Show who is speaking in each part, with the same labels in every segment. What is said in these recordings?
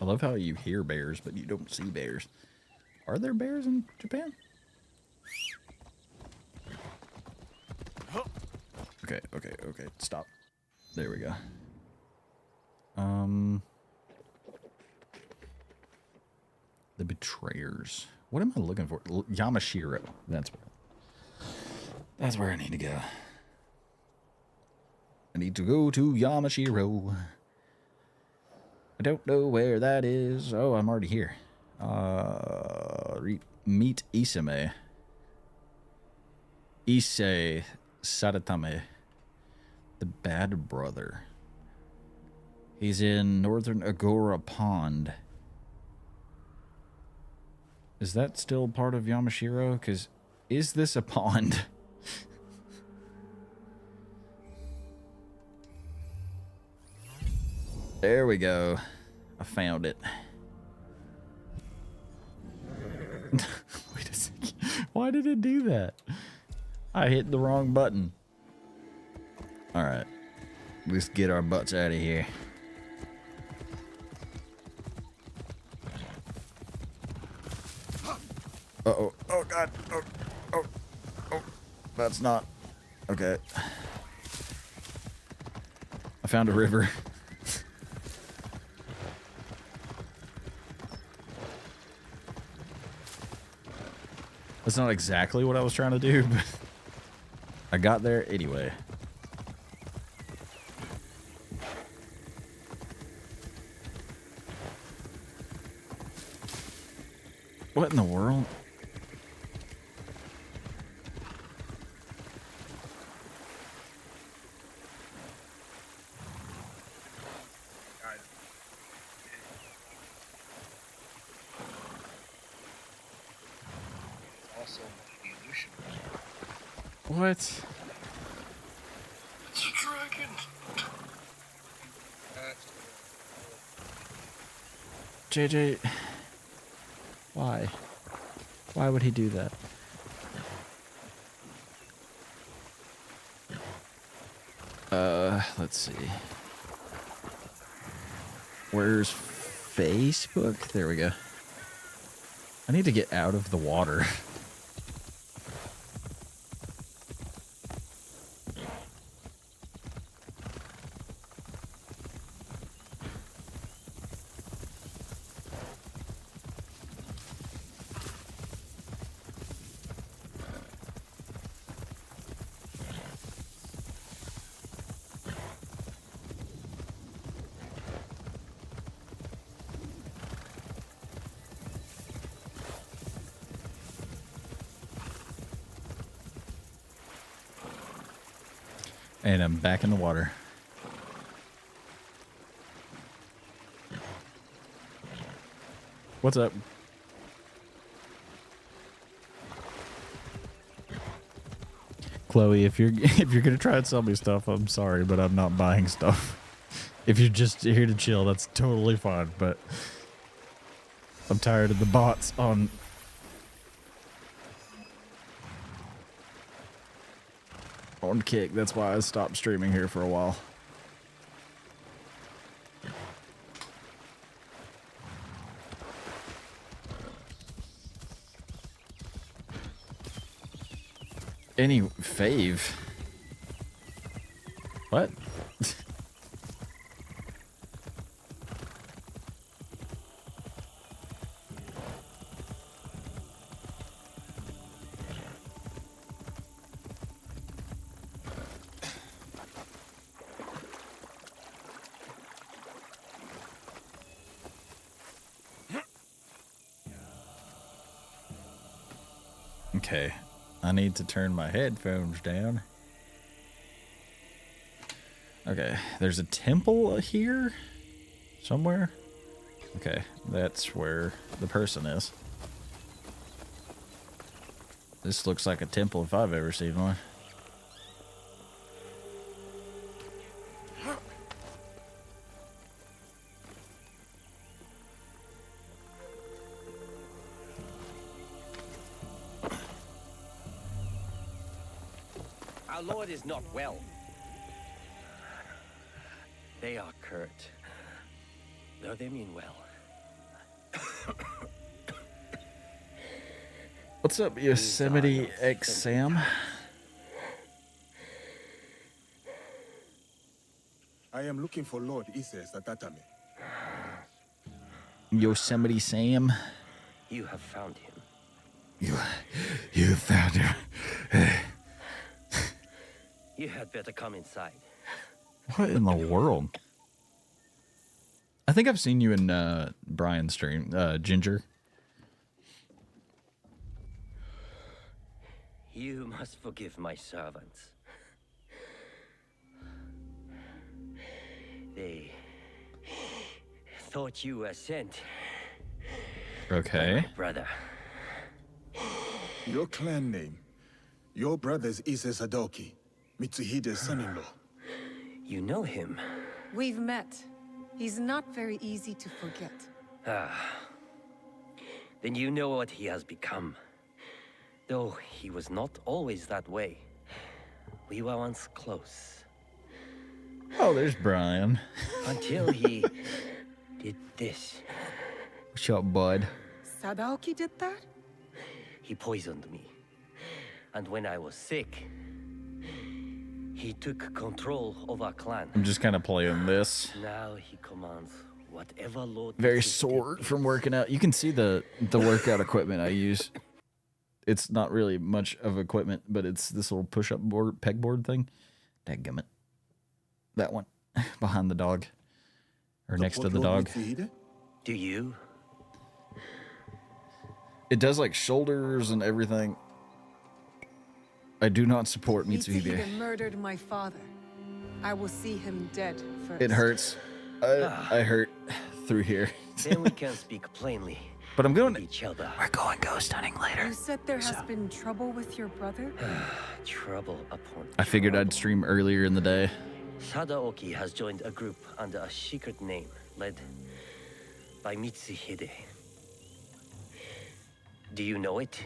Speaker 1: love how you hear bears, but you don't see bears. Are there bears in Japan? Okay, okay, okay. Stop. There we go. The Betrayers. What am I looking for? Yamashiro. That's where I need to go. I need to go to Yamashiro. I don't know where that is. Oh, I'm already here. Meet Isame. Issei Sadatame. The Bad Brother. He's in Northern Agora Pond. Is that still part of Yamashiro? Because is this a pond? There we go. I found it. Wait a second. Why did it do that? I hit the wrong button. Alright. Let's get our butts out of here. Uh-oh. Oh, God. Oh, oh, oh. That's not... Okay. I found a river. That's not exactly what I was trying to do, but I got there anyway. What in the world? What?
Speaker 2: It's a dragon.
Speaker 1: JJ, why? Why would he do that? Let's see. Where's Facebook? There we go. I need to get out of the water. And I'm back in the water. What's up? Chloe, if you're gonna try and sell me stuff, I'm sorry, but I'm not buying stuff. If you're just here to chill, that's totally fine, but I'm tired of the bots on Kick. That's why I stopped streaming here for a while. Any fave? What? Okay, I need to turn my headphones down. Okay, there's a temple here somewhere. Okay, that's where the person is. This looks like a temple if I've ever seen one.
Speaker 3: Our lord is not well. They are curt, though they mean well.
Speaker 1: What's up, Yosemite X Sam?
Speaker 2: I am looking for Lord Ise Satatame.
Speaker 1: Yosemite Sam.
Speaker 3: You have found him.
Speaker 1: You found him.
Speaker 3: You had better come inside.
Speaker 1: What in the world? I think I've seen you in Brian's stream, Ginger.
Speaker 3: You must forgive my servants. They thought you were sent by
Speaker 1: Okay.
Speaker 3: my brother.
Speaker 2: Your clan name. Your brother's Ise Sadoki, Mitsuhide's son-in-law.
Speaker 3: You know him.
Speaker 4: We've met. He's not very easy to forget.
Speaker 3: Then you know what he has become. Though he was not always that way. We were once close.
Speaker 1: Oh, there's Brian.
Speaker 3: Until he did this.
Speaker 1: What's up, bud?
Speaker 4: Sadaoki did that?
Speaker 3: He poisoned me. And when I was sick, he took control of our clan.
Speaker 1: I'm just kind of playing this.
Speaker 3: Now he commands whatever Lord
Speaker 1: Very
Speaker 3: wishes to
Speaker 1: sore
Speaker 3: do.
Speaker 1: from working out. You can see the workout equipment I use. It's not really much of equipment, but it's this little push-up board, pegboard thing. Dadgummit. That one behind the dog, or next to
Speaker 2: Support
Speaker 1: the
Speaker 2: Lord
Speaker 1: dog.
Speaker 2: Mitsuhide?
Speaker 3: Do you?
Speaker 1: It does like shoulders and everything. I do not support Mitsuhide.
Speaker 4: Mitsuhide murdered my father. I will see him dead first.
Speaker 1: It hurts. I hurt through here.
Speaker 3: Then we can speak plainly
Speaker 1: But I'm going.
Speaker 3: with each other.
Speaker 1: We're going ghost hunting later.
Speaker 4: You said there has been trouble with your brother?
Speaker 3: Trouble upon
Speaker 1: I figured I'd stream earlier in the day.
Speaker 3: Sadaoki has joined a group under a secret name led by Mitsuhide. Do you know it?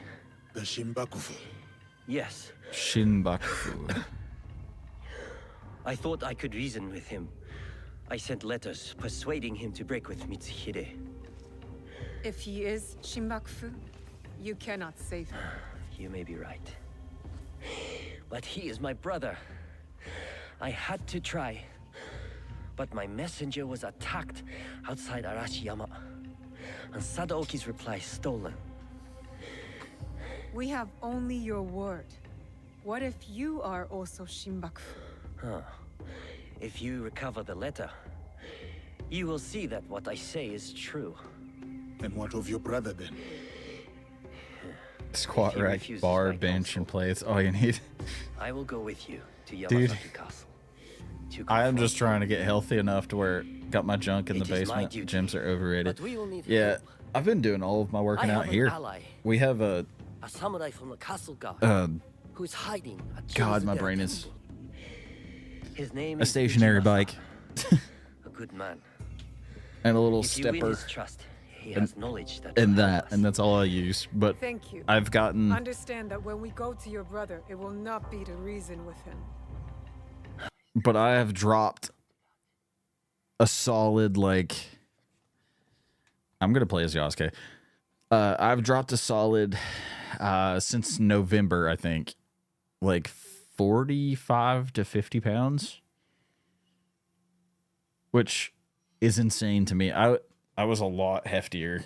Speaker 2: The Shimbakufu.
Speaker 3: Yes.
Speaker 1: Shinbaku.
Speaker 3: I thought I could reason with him. I sent letters persuading him to break with Mitsuhide.
Speaker 4: If he is Shimbakufu, you cannot save him.
Speaker 3: You may be right. But he is my brother. I had to try. But my messenger was attacked outside Arashiyama. And Sadaoki's reply stolen.
Speaker 4: We have only your word. What if you are also Shimbakufu?
Speaker 3: If you recover the letter, you will see that what I say is true.
Speaker 2: And what of your brother then?
Speaker 1: Squat
Speaker 3: He
Speaker 1: rack,
Speaker 3: refuses
Speaker 1: bar,
Speaker 3: my
Speaker 1: bench,
Speaker 3: counsel.
Speaker 1: and plates. All you need.
Speaker 3: I will go with you to
Speaker 1: Dude.
Speaker 3: Yamazaki Castle. to
Speaker 1: I am
Speaker 3: confront
Speaker 1: just trying to get healthy enough to where got my junk in
Speaker 3: It
Speaker 1: the
Speaker 3: is my
Speaker 1: basement.
Speaker 3: duty,
Speaker 1: Gyms are overrated.
Speaker 3: But we will need
Speaker 1: Yeah,
Speaker 3: help.
Speaker 1: I've been doing all of my
Speaker 3: I
Speaker 1: working
Speaker 3: have
Speaker 1: out
Speaker 3: an
Speaker 1: here.
Speaker 3: ally,
Speaker 1: We have a
Speaker 3: a samurai from the castle guard, who is hiding at
Speaker 1: God, my
Speaker 3: Kirizudera
Speaker 1: brain is
Speaker 3: Temple. His name
Speaker 1: a
Speaker 3: is
Speaker 1: stationary
Speaker 3: Ujimasa,
Speaker 1: bike
Speaker 3: a good man.
Speaker 1: and a little
Speaker 3: If you win
Speaker 1: stepper
Speaker 3: his trust, he has knowledge that
Speaker 1: and
Speaker 3: will help
Speaker 1: that,
Speaker 3: us.
Speaker 1: and that's all I use. But
Speaker 4: Thank you.
Speaker 1: I've gotten
Speaker 4: Understand that when we go to your brother, it will not be to reason with him.
Speaker 1: but I have dropped a solid like I'm gonna play as Yasuke. I've dropped a solid since November, I think, like 45 to 50 pounds, which is insane to me. I was a lot heftier,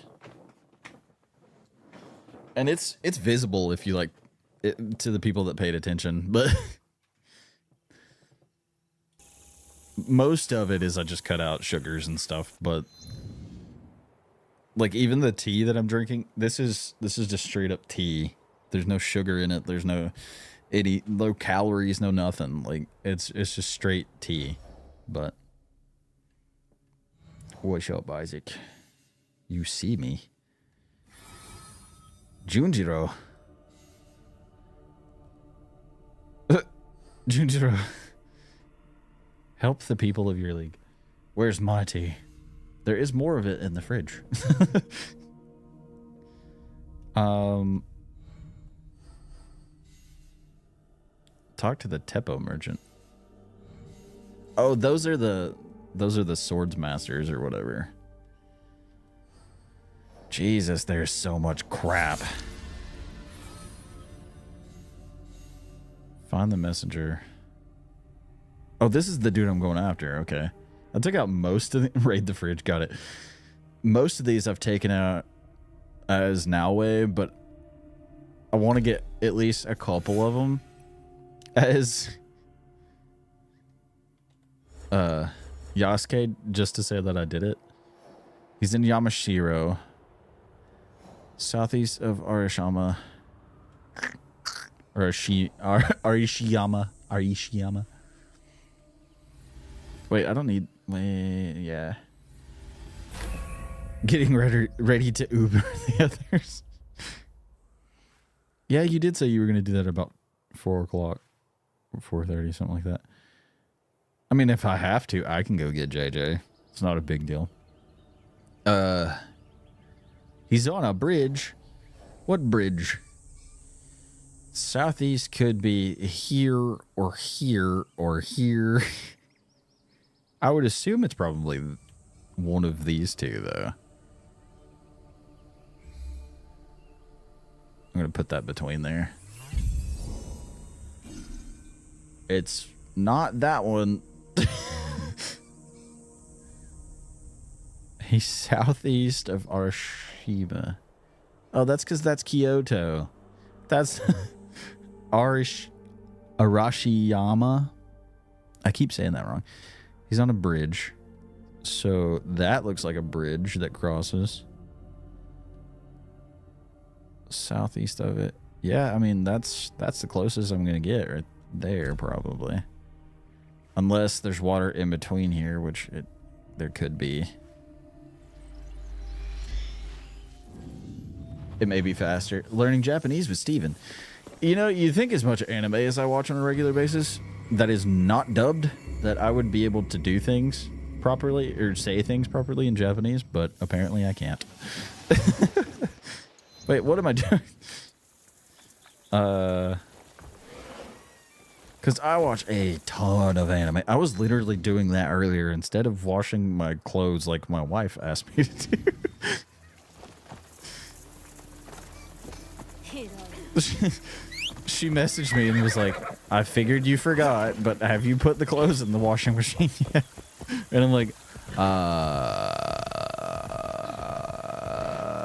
Speaker 1: and it's visible if you like it, to the people that paid attention, but. Most of it is I just cut out sugars and stuff, but like even the tea that I'm drinking, this is just straight up tea. There's no sugar in it. There's no low calories, no nothing. Like it's just straight tea. But what's up, Isaac? You see me, Junjiro. Junjiro. Help the people of your league. Where's my tea? There is more of it in the fridge. Talk to the Teppo merchant. Oh, those are the swords masters or whatever. Jesus, there's so much crap. Find the messenger. Oh, this is the dude I'm going after. Okay. I took out most of the... Raid the fridge. Got it. Most of these I've taken out as Noway, but I want to get at least a couple of them as Yasuke, just to say that I did it. He's in Yamashiro, southeast of Arashiyama. Arishiyama. Wait, I don't need... Wait, yeah. Getting ready to Uber the others. Yeah, you did say you were going to do that about 4 o'clock. 4:30, something like that. I mean, if I have to, I can go get JJ. It's not a big deal. He's on a bridge. What bridge? Southeast could be here or here or here. I would assume it's probably one of these two, though. I'm going to put that between there. It's not that one. He's southeast of Arashiyama. Oh, that's because that's Kyoto. That's Arashiyama. I keep saying that wrong. He's on a bridge. So that looks like a bridge that crosses. Southeast of it. Yeah, I mean, that's the closest I'm going to get right there, probably. Unless there's water in between here, which there could be. It may be faster. Learning Japanese with Steven. You know, you think as much anime as I watch on a regular basis that is not dubbed, that I would be able to do things properly or say things properly in Japanese, but apparently I can't. Wait, what am I doing? Because I watch a ton of anime. I was literally doing that earlier instead of washing my clothes like my wife asked me to do. She messaged me and was like, I figured you forgot, but have you put the clothes in the washing machine yet? And I'm like,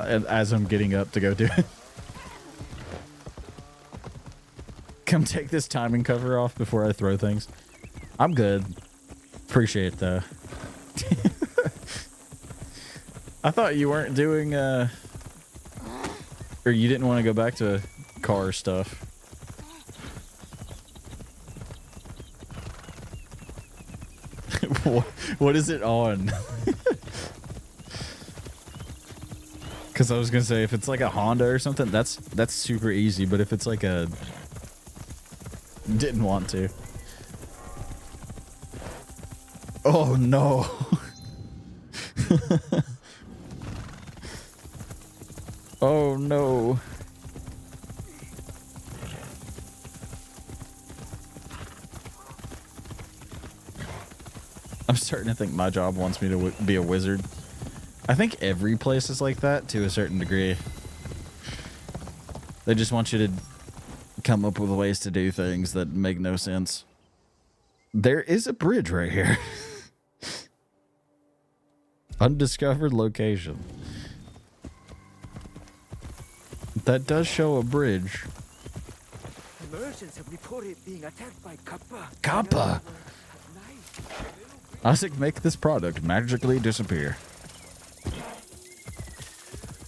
Speaker 1: and as I'm getting up to go do it. Come take this timing cover off before I throw things. I'm good. Appreciate it, though. I thought you weren't doing, or you didn't want to go back to car stuff. What is it on? Because I was gonna say, if it's like a Honda or something, that's super easy. But if it's like a... Didn't want to. Oh no. Oh no. I'm starting to think my job wants me to be a wizard. I think every place is like that to a certain degree. They just want you to come up with ways to do things that make no sense. There is a bridge right here. Undiscovered location. That does show a bridge.
Speaker 5: Merchants have reported being attacked by Kappa.
Speaker 1: Kappa! Isaac, make this product magically disappear.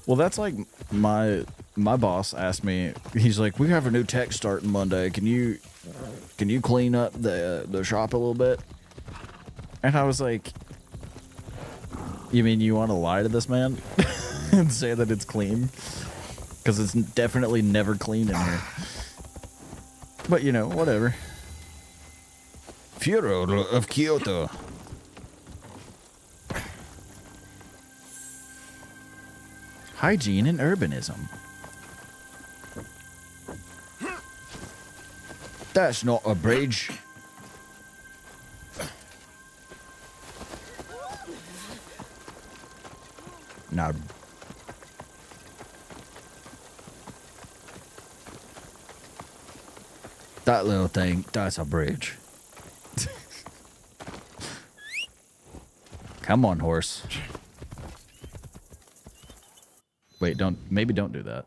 Speaker 1: Well, that's like my boss asked me. He's like, "We have a new tech starting Monday. Can you clean up the shop a little bit?" And I was like, "You mean you want to lie to this man and say that it's clean? Because it's definitely never clean in here." But you know, whatever. Furor of Kyoto. Hygiene and urbanism. That's not a bridge. Now, That little thing, that's a bridge. Come on, horse. Wait, maybe don't do that.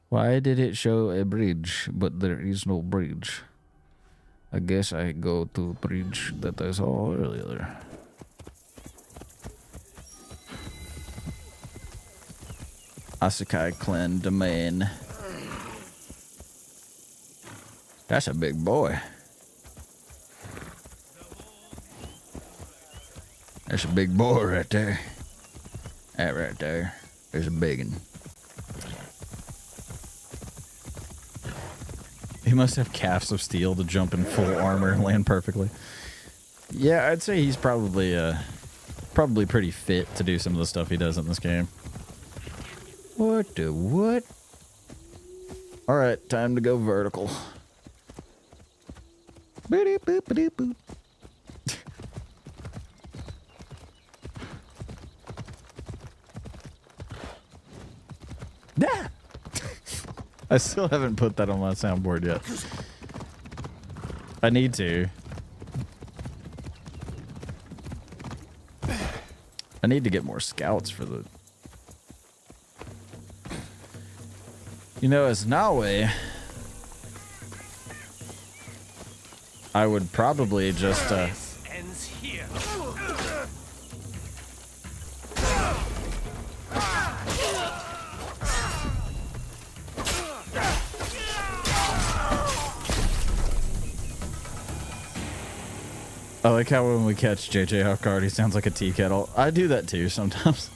Speaker 1: Why did it show a bridge, but there is no bridge? I guess I go to bridge that I saw earlier. Asakai clan domain. That's a big boy. That's a big boy right there. That right there is a big one. He must have calves of steel to jump in full armor and land perfectly. Yeah, I'd say he's probably pretty fit to do some of the stuff he does in this game. What the what? Alright, time to go vertical. Boop boop boop boop. Yeah. I still haven't put that on my soundboard yet. I need to. I need to get more scouts for the... You know, as Nawe, I would probably just...
Speaker 3: ends here.
Speaker 1: I like how when we catch JJ off guard, he sounds like a tea kettle. I do that too sometimes.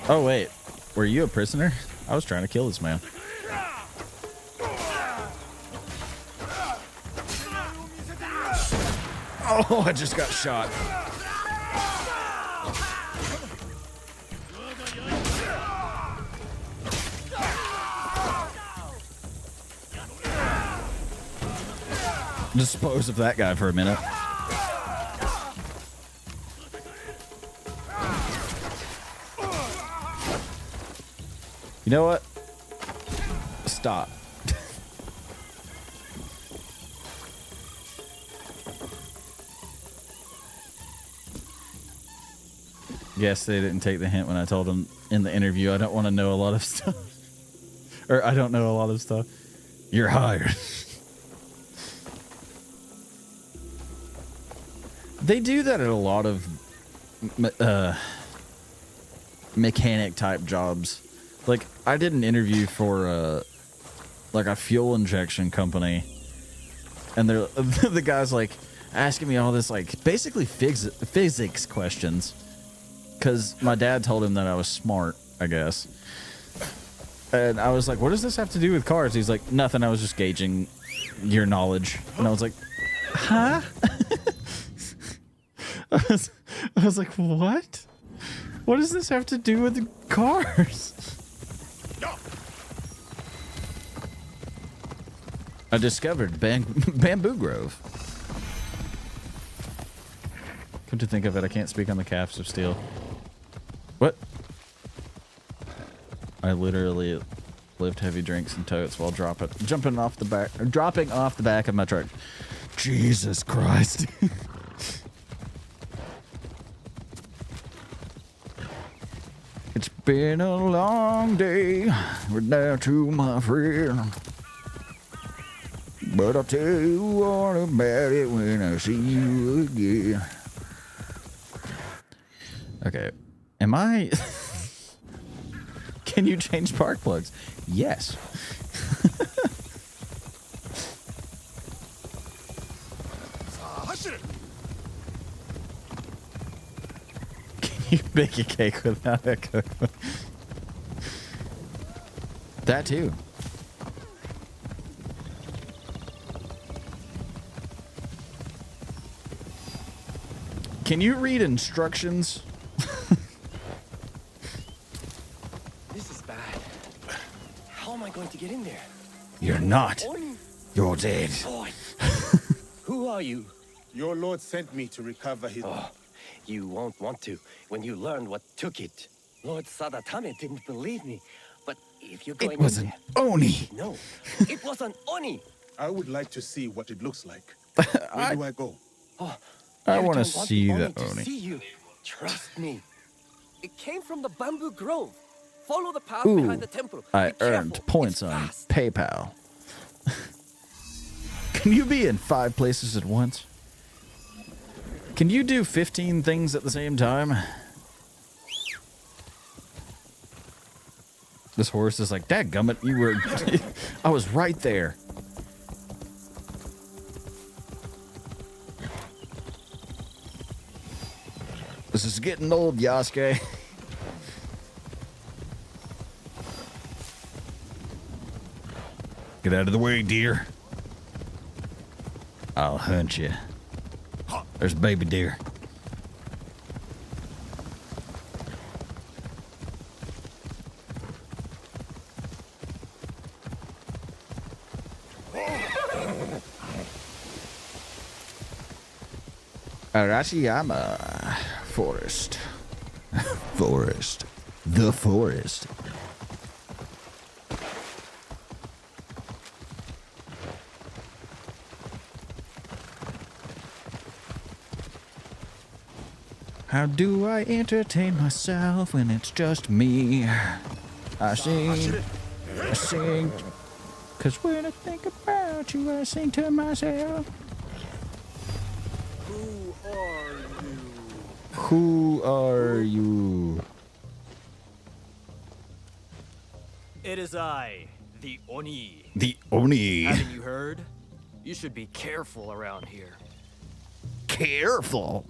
Speaker 1: Oh wait, were you a prisoner? I was trying to kill this man. Oh, I just got shot. Dispose of that guy for a minute. You know what? Stop. Yes, they didn't take the hint when I told them in the interview I don't want to know a lot of stuff. Or I don't know a lot of stuff. You're hired. They do that at a lot of mechanic type jobs. Like, I did an interview for like a fuel injection company, and they're the guy's like asking me all this like basically physics questions, because my dad told him that I was smart, I guess. And I was like, "What does this have to do with cars?" He's like, "Nothing. I was just gauging your knowledge." And I was like, "Huh?" I was like, what? What does this have to do with the cars? I discovered Bamboo Grove. Come to think of it, I can't speak on the calves of steel. What? I literally lift heavy drinks and totes while dropping off the back of my truck. Jesus Christ. It's been a long day without you, my friend. But I'll tell you all about it when I see you again. Okay. Am I... Can you change spark plugs? Yes. You bake a cake without a cook. That too. Can you read instructions?
Speaker 3: This is bad. How am I going to get in there?
Speaker 1: You're not. You're dead.
Speaker 3: Boy. Who are you?
Speaker 2: Your lord sent me to recover his...
Speaker 3: Oh, you won't want to when you learn what took it. Lord Sadatame didn't believe me, but if you're going
Speaker 1: It was
Speaker 3: in
Speaker 1: an
Speaker 3: there,
Speaker 1: Oni.
Speaker 3: no, it was an Oni.
Speaker 2: I would like to see what it looks like. Where do I go?
Speaker 3: Oh,
Speaker 1: I
Speaker 3: you
Speaker 1: wanna
Speaker 3: don't want
Speaker 1: see
Speaker 3: the
Speaker 1: the
Speaker 3: Oni to
Speaker 1: Oni.
Speaker 3: see you. Trust me.
Speaker 5: It came from the bamboo grove. Follow the path
Speaker 1: Ooh,
Speaker 5: behind the temple.
Speaker 1: I
Speaker 5: Be careful.
Speaker 1: earned points
Speaker 5: It's
Speaker 1: on
Speaker 5: fast.
Speaker 1: PayPal. Can you be in 5 places at once? Can you do 15 things at the same time? This horse is like, dadgummit, you were... I was right there. This is getting old, Yasuke. Get out of the way, deer. I'll hunt you. There's baby deer. Arashiyama Forest. Forest. The forest. How do I entertain myself when it's just me? I sing, cause when I think about you, I sing to myself.
Speaker 5: Who are you?
Speaker 1: Who are you?
Speaker 6: It is I, the Oni.
Speaker 1: The Oni.
Speaker 6: Haven't you heard? You should be careful around here.
Speaker 1: Careful.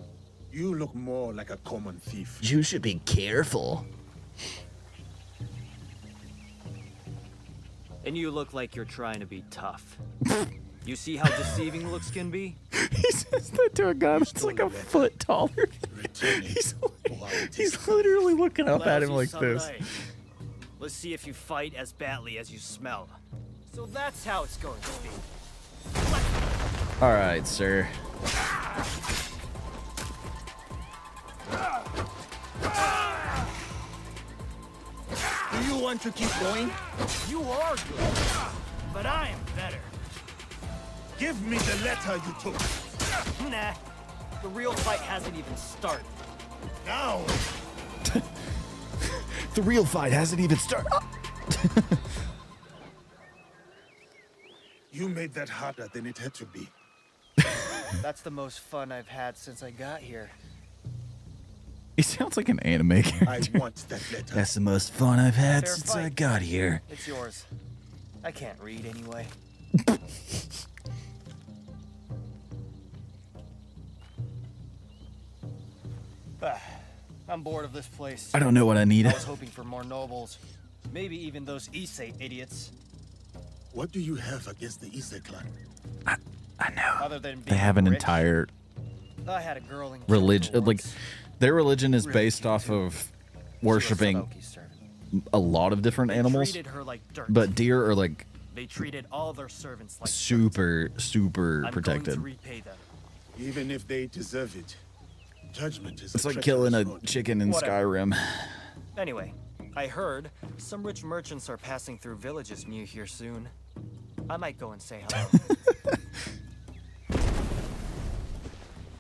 Speaker 2: You look more like a common thief.
Speaker 1: You should be careful.
Speaker 6: And you look like you're trying to be tough. You see how deceiving looks can be?
Speaker 1: He says that to a guy that's like a foot taller. He's literally looking up at him like this.
Speaker 6: Samurai. Let's see if you fight as badly as you smell. So that's how it's going to be.
Speaker 1: All right, sir.
Speaker 2: Do you want to keep going?
Speaker 6: You are good, but I am better.
Speaker 2: Give me the letter you took.
Speaker 6: Nah, the real fight hasn't even started.
Speaker 2: Now!
Speaker 1: The real fight hasn't even started.
Speaker 2: You made that harder than it had to be.
Speaker 5: That's the most fun I've had since I got here.
Speaker 1: He sounds like an anime character.
Speaker 2: I want that letter.
Speaker 1: That's the most fun I've had
Speaker 5: Fair
Speaker 1: since I
Speaker 5: fight.
Speaker 1: got here.
Speaker 5: It's yours. I can't read anyway. I'm bored of this place.
Speaker 1: I don't know what I need.
Speaker 5: I was hoping for more nobles. Maybe even those Issei idiots.
Speaker 2: What do you have against the Ise clan?
Speaker 1: I know.
Speaker 5: Other than
Speaker 1: They
Speaker 5: being
Speaker 1: have an
Speaker 5: rich,
Speaker 1: entire
Speaker 5: I had a girl in
Speaker 1: religion.
Speaker 5: Kyoto
Speaker 1: Like,
Speaker 5: once.
Speaker 1: their religion is
Speaker 2: Really
Speaker 1: based
Speaker 2: cute,
Speaker 1: off
Speaker 2: too.
Speaker 1: of
Speaker 5: She was
Speaker 1: worshiping
Speaker 5: Sadoki's servant.
Speaker 1: a lot of different
Speaker 6: They
Speaker 1: animals,
Speaker 6: treated her like dirt.
Speaker 1: but deer are like
Speaker 6: They treated all their servants like dirt.
Speaker 1: super
Speaker 6: I'm
Speaker 1: protected.
Speaker 6: going to repay them.
Speaker 2: Even if they deserve it, judgment is
Speaker 1: It's
Speaker 2: a
Speaker 1: like killing a
Speaker 2: treacherous road.
Speaker 1: chicken in
Speaker 6: Whatever.
Speaker 1: Skyrim.
Speaker 6: Anyway, I heard some rich merchants are passing through villages near here soon. I might go and say hello.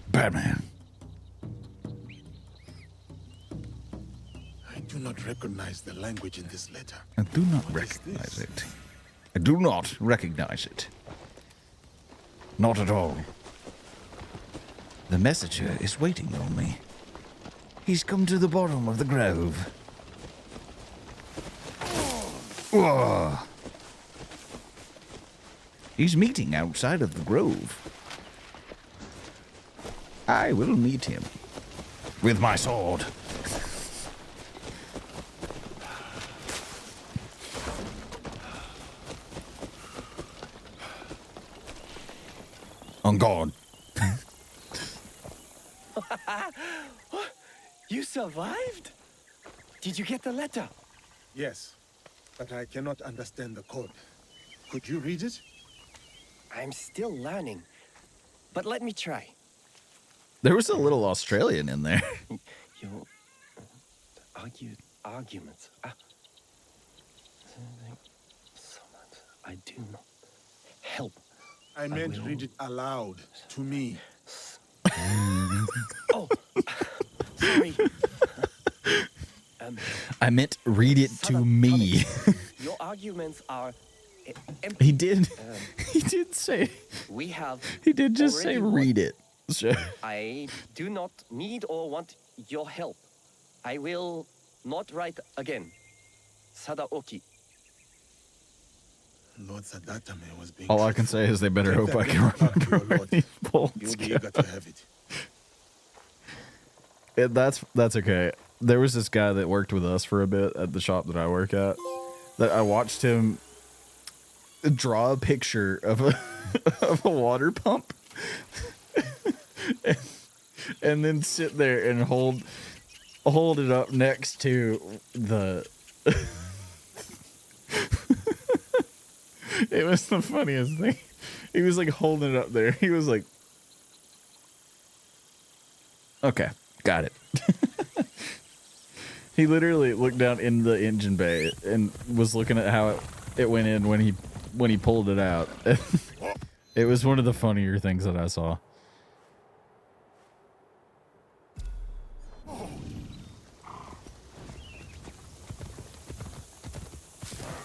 Speaker 1: Batman.
Speaker 2: I do not recognize the language in this letter.
Speaker 1: I do not
Speaker 2: What is
Speaker 1: recognize
Speaker 2: this?
Speaker 1: it. I do not recognize it. Not at all. The messenger is waiting on me. He's come to the bottom of the grove. Whoa. He's meeting outside of the grove. I will meet him with my sword. On guard.
Speaker 3: You survived? Did you get the letter?
Speaker 2: Yes, but I cannot understand the code. Could you read it?
Speaker 3: I'm still learning, but let me try.
Speaker 1: There was a little Australian in there.
Speaker 3: You arguments. So much I do not help.
Speaker 2: I meant
Speaker 3: will-
Speaker 2: read it aloud to me.
Speaker 3: Oh, sorry.
Speaker 1: I meant read it to me.
Speaker 3: Your arguments are
Speaker 1: He did. He did say.
Speaker 3: We have.
Speaker 1: He did just say
Speaker 3: already won.
Speaker 1: read it. So,
Speaker 3: I do not need or want your help. I will not write again. Sadaoki.
Speaker 2: Lord Sadatame was being
Speaker 1: all I can
Speaker 2: truthful.
Speaker 1: say is they better
Speaker 2: Take
Speaker 1: hope I
Speaker 2: that
Speaker 1: can
Speaker 2: letter back to your
Speaker 1: remember
Speaker 2: lord.
Speaker 1: these bolts.
Speaker 2: You'll be eager to have it.
Speaker 1: That's okay. There was this guy that worked with us for a bit at the shop that I work at. That I watched him draw a picture of a of a water pump, and then sit there and hold it up next to the. It was the funniest thing. He was like holding it up there. He was like, "Okay, got it." He literally looked down in the engine bay and was looking at how it went in when he pulled it out. It was one of the funnier things that I saw.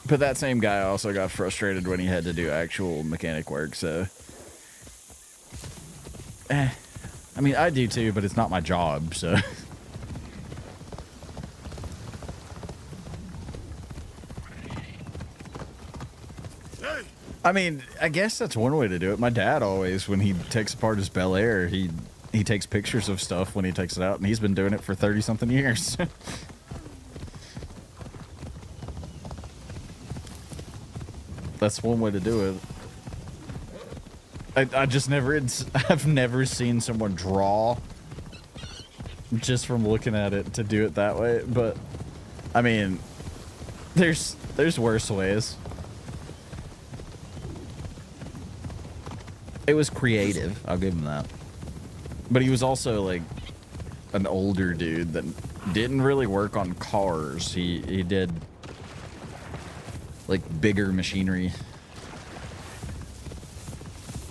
Speaker 1: But that same guy also got frustrated when he had to do actual mechanic work, so I mean, I do too, but it's not my job, so I mean, I guess that's one way to do it. My dad always, when he takes apart his Bel Air, he takes pictures of stuff when he takes it out, and he's been doing it for 30-something years. That's one way to do it. I've never seen someone draw just from looking at it to do it that way, but I mean, there's worse ways. It was creative, I'll give him that. But he was also like an older dude that didn't really work on cars. He did like bigger machinery.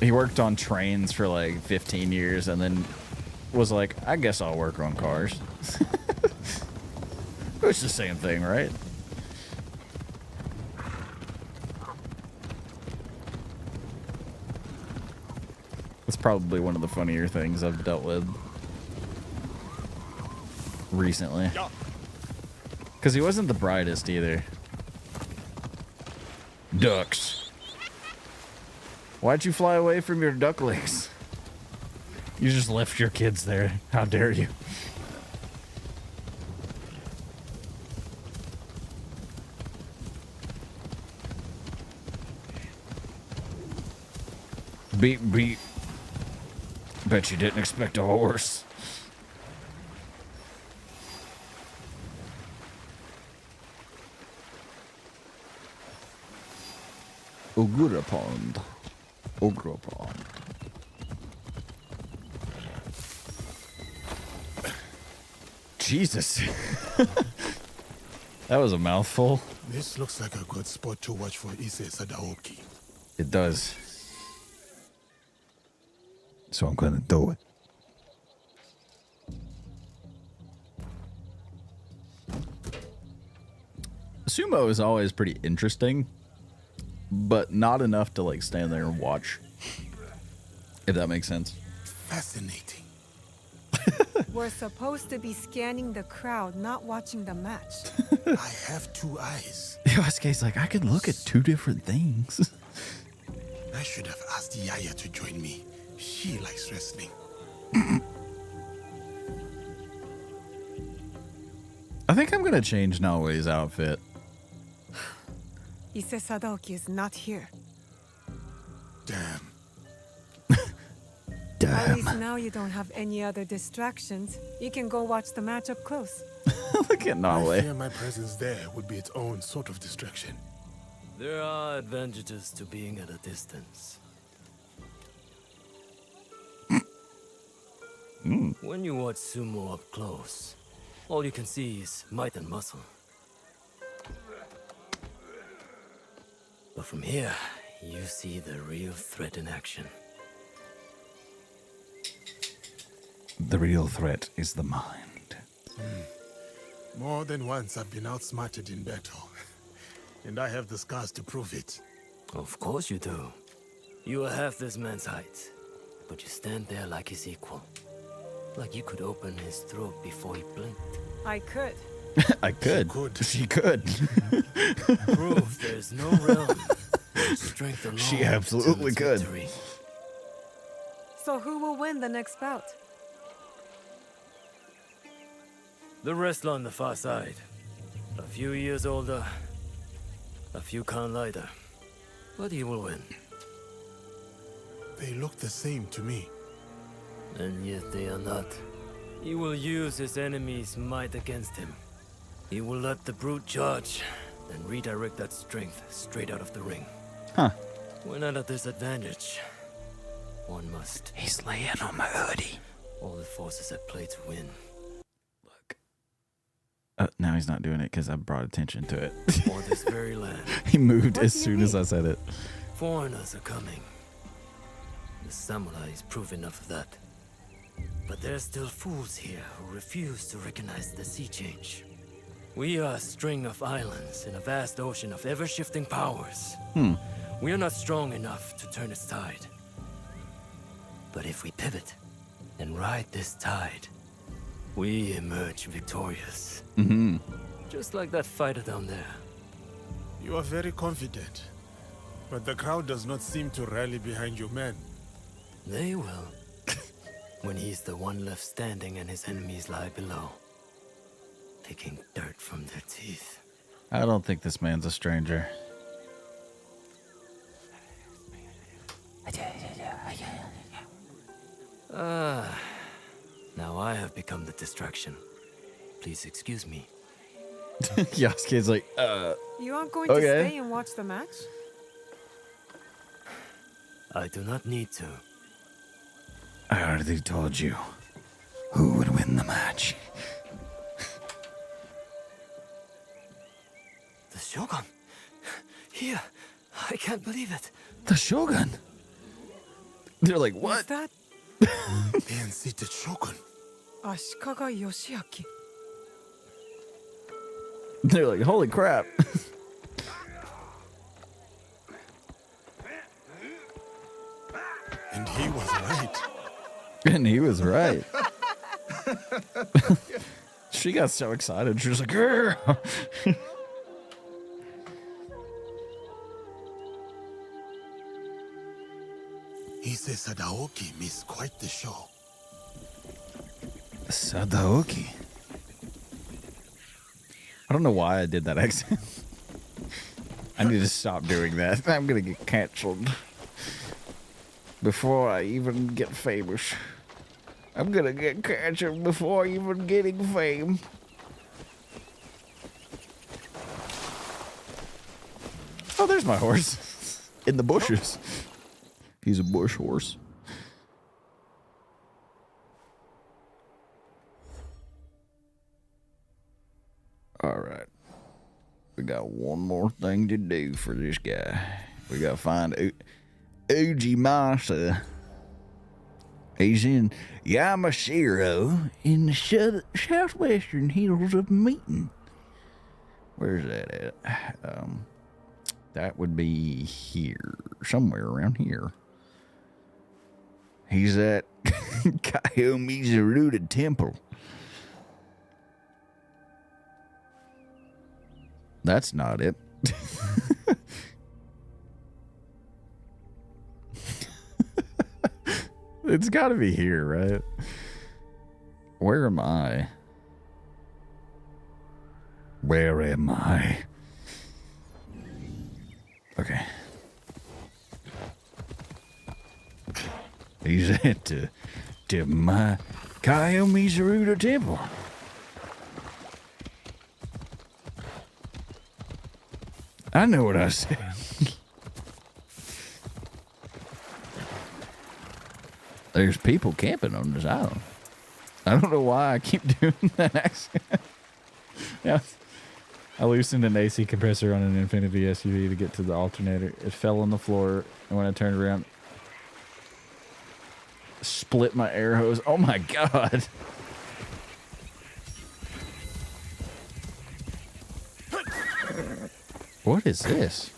Speaker 1: He worked on trains for like 15 years and then was like, I guess I'll work on cars. It's the same thing, right? It's probably one of the funnier things I've dealt with recently. Because he wasn't the brightest either. Ducks. Why'd you fly away from your ducklings? You just left your kids there. How dare you? Beep, beep. Bet you didn't expect a horse. Ogura Pond. Ogura Pond. Jesus. That was a mouthful.
Speaker 2: This looks like a good spot to watch for Ise Sadaoki.
Speaker 1: It does. So I'm gonna do it. Sumo is always pretty interesting, but not enough to like stand there and watch. If that makes sense.
Speaker 2: Fascinating.
Speaker 4: We're supposed to be scanning the crowd, not watching the match.
Speaker 2: I have two eyes.
Speaker 1: Yosuke's like, I can look at two different things.
Speaker 2: I should have asked Yaya to join me. She likes wrestling.
Speaker 1: I think I'm gonna change Naoi's outfit.
Speaker 4: Ise Sadaoki is not here.
Speaker 2: Damn.
Speaker 4: At least now you don't have any other distractions. You can go watch the match up close.
Speaker 1: Look at
Speaker 2: I
Speaker 1: Naoi.
Speaker 2: fear my presence there would be its own sort of distraction.
Speaker 7: There are advantages to being at a distance. When you watch sumo up close, all you can see is might and muscle. But from here, you see the real threat in action.
Speaker 1: The real threat is the mind.
Speaker 2: More than once I've been outsmarted in battle. And I have the scars to prove it.
Speaker 7: Of course you do. You are half this man's height, but you stand there like his equal. Like you could open his throat before he blinked.
Speaker 4: I could.
Speaker 1: I could. She could.
Speaker 7: Proof there's no realm where strength alone
Speaker 1: She absolutely
Speaker 7: determines
Speaker 1: could.
Speaker 7: victory.
Speaker 4: So who will win the next bout?
Speaker 7: The wrestler on the far side. A few years older, a few count lighter. But he will win.
Speaker 2: They look the same to me.
Speaker 7: And yet they are not. He will use his enemy's might against him. He will let the brute charge, then redirect that strength straight out of the ring.
Speaker 1: Huh.
Speaker 7: When at a disadvantage, one must.
Speaker 1: He's laying on my hoodie.
Speaker 7: All the forces at play to win.
Speaker 1: Look. Now he's not doing it because I brought attention to it.
Speaker 7: For this very land,
Speaker 1: He moved
Speaker 4: What
Speaker 1: as
Speaker 4: do you
Speaker 1: soon as
Speaker 4: mean?
Speaker 1: I said it.
Speaker 7: foreigners are coming. The samurais prove enough of that. But there are still fools here who refuse to recognize the sea change. We are a string of islands in a vast ocean of ever-shifting powers. We are not strong enough to turn its tide. But if we pivot and ride this tide, we emerge victorious. Just like that fighter down there.
Speaker 2: You are very confident. But the crowd does not seem to rally behind your men.
Speaker 7: They will. When he's the one left standing and his enemies lie below, picking dirt from their teeth.
Speaker 1: I don't think this man's a stranger.
Speaker 7: Now I have become the distraction. Please excuse me.
Speaker 1: Yasuke's like,
Speaker 4: You aren't going
Speaker 1: Okay.
Speaker 4: to stay and watch the match?
Speaker 7: I do not need to.
Speaker 1: I already told you who would win the match.
Speaker 7: The Shogun! Here! I can't believe it.
Speaker 1: The Shogun. They're like,
Speaker 4: Who's
Speaker 1: what?
Speaker 4: that?
Speaker 2: Seated Shogun.
Speaker 4: Ashikaga Yoshiaki.
Speaker 1: They're like, holy crap.
Speaker 2: And he was right.
Speaker 1: And he was right. She got so excited. She was like, "Grr."
Speaker 2: Ise Sadaoki missed quite the show.
Speaker 1: Sadaoki. I don't know why I did that accent. I need to stop doing that. I'm going to get canceled. Before I even get famous. I'm going to get canceled before even getting fame. Oh, there's my horse. In the bushes. He's a bush horse. All right. We got one more thing to do for this guy. We got to find Ujimasa. He's in Yamashiro in the southwestern hills of Meaton. Where's that at? That would be here. Somewhere around here. He's at Kayomizaruta Temple. That's not it. It's got to be here, right? Where am I? Where am I? Okay. He's at to my Kayomizaruta Temple. I know what I said. There's people camping on this island. I don't know why I keep doing that accent. Yeah. I loosened an AC compressor on an Infiniti SUV to get to the alternator. It fell on the floor, and when I turned around, split my air hose. Oh my god. What is this?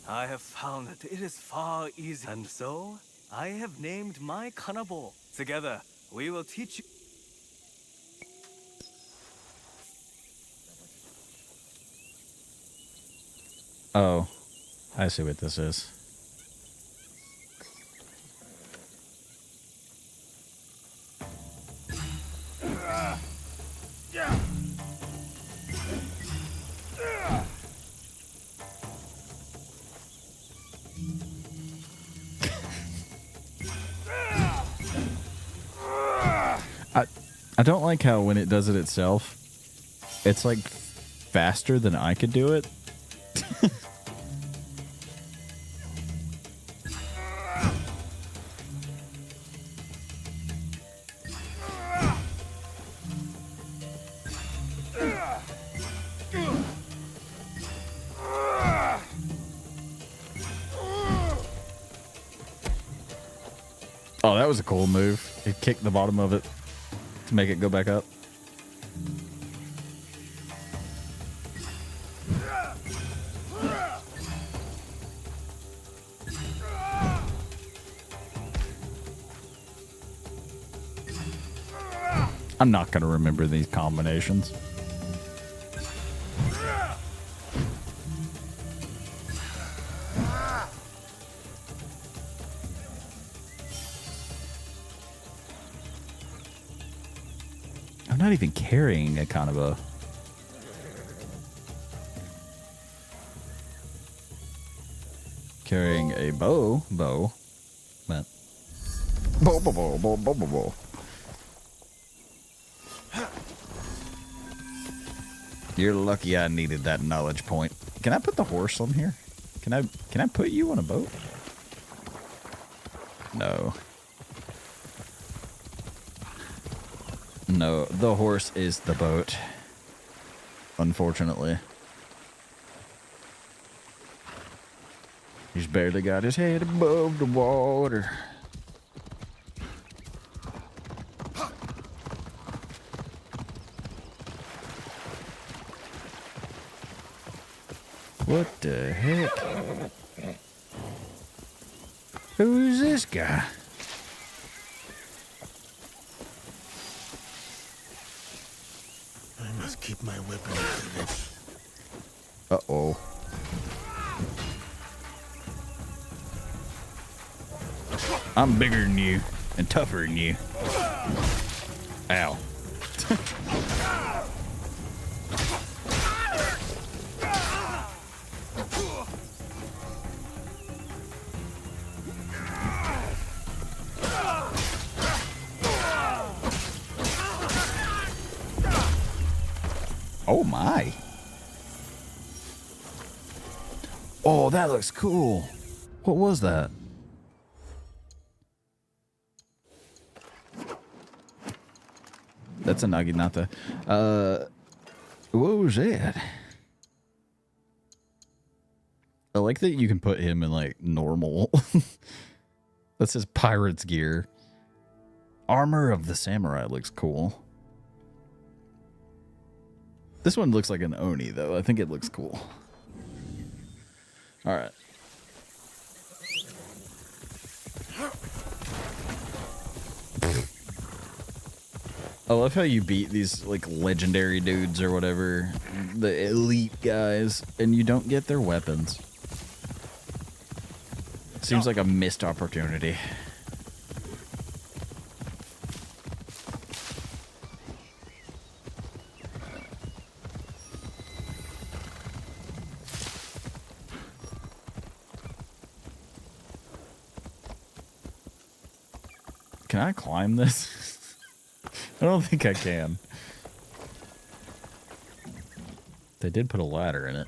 Speaker 8: I have found that it is far easier, and so I have named my Kanabo. Together, we will teach you.
Speaker 1: Oh, I see what this is. I don't like how when it does it itself, it's like faster than I could do it. Oh, that was a cool move. It kicked the bottom of it to make it go back up. I'm not going to remember these combinations. I'm not even carrying a kind of a... Carrying a bow. But... Bow. You're lucky I needed that knowledge point. Can I put the horse on here? Can I put you on a boat? No. No, the horse is the boat. Unfortunately. He's barely got his head above the water. What the heck? Who's this guy?
Speaker 2: I must keep my weapon at the ready.
Speaker 1: Uh-oh. I'm bigger than you and tougher than you. Ow. Oh my. Oh, that looks cool. What was that? That's a Naginata. What was that? I like that you can put him in like normal. That says pirate's gear. Armor of the Samurai looks cool. This one looks like an Oni, though. I think it looks cool. All right. I love how you beat these, like, legendary dudes or whatever. The elite guys. And you don't get their weapons. Seems like a missed opportunity. Can I climb this? I don't think I can. They did put a ladder in it.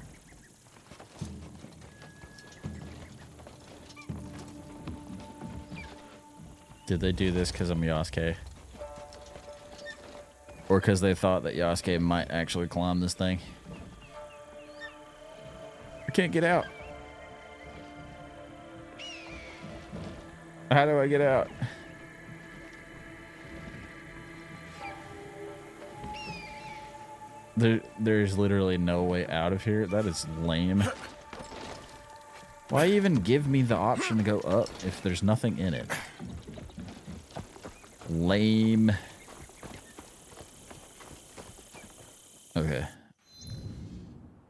Speaker 1: Did they do this because I'm Yasuke? Or because they thought that Yasuke might actually climb this thing? I can't get out. How do I get out? There's literally no way out of here. That is lame. Why even give me the option to go up if there's nothing in it? Lame. Okay.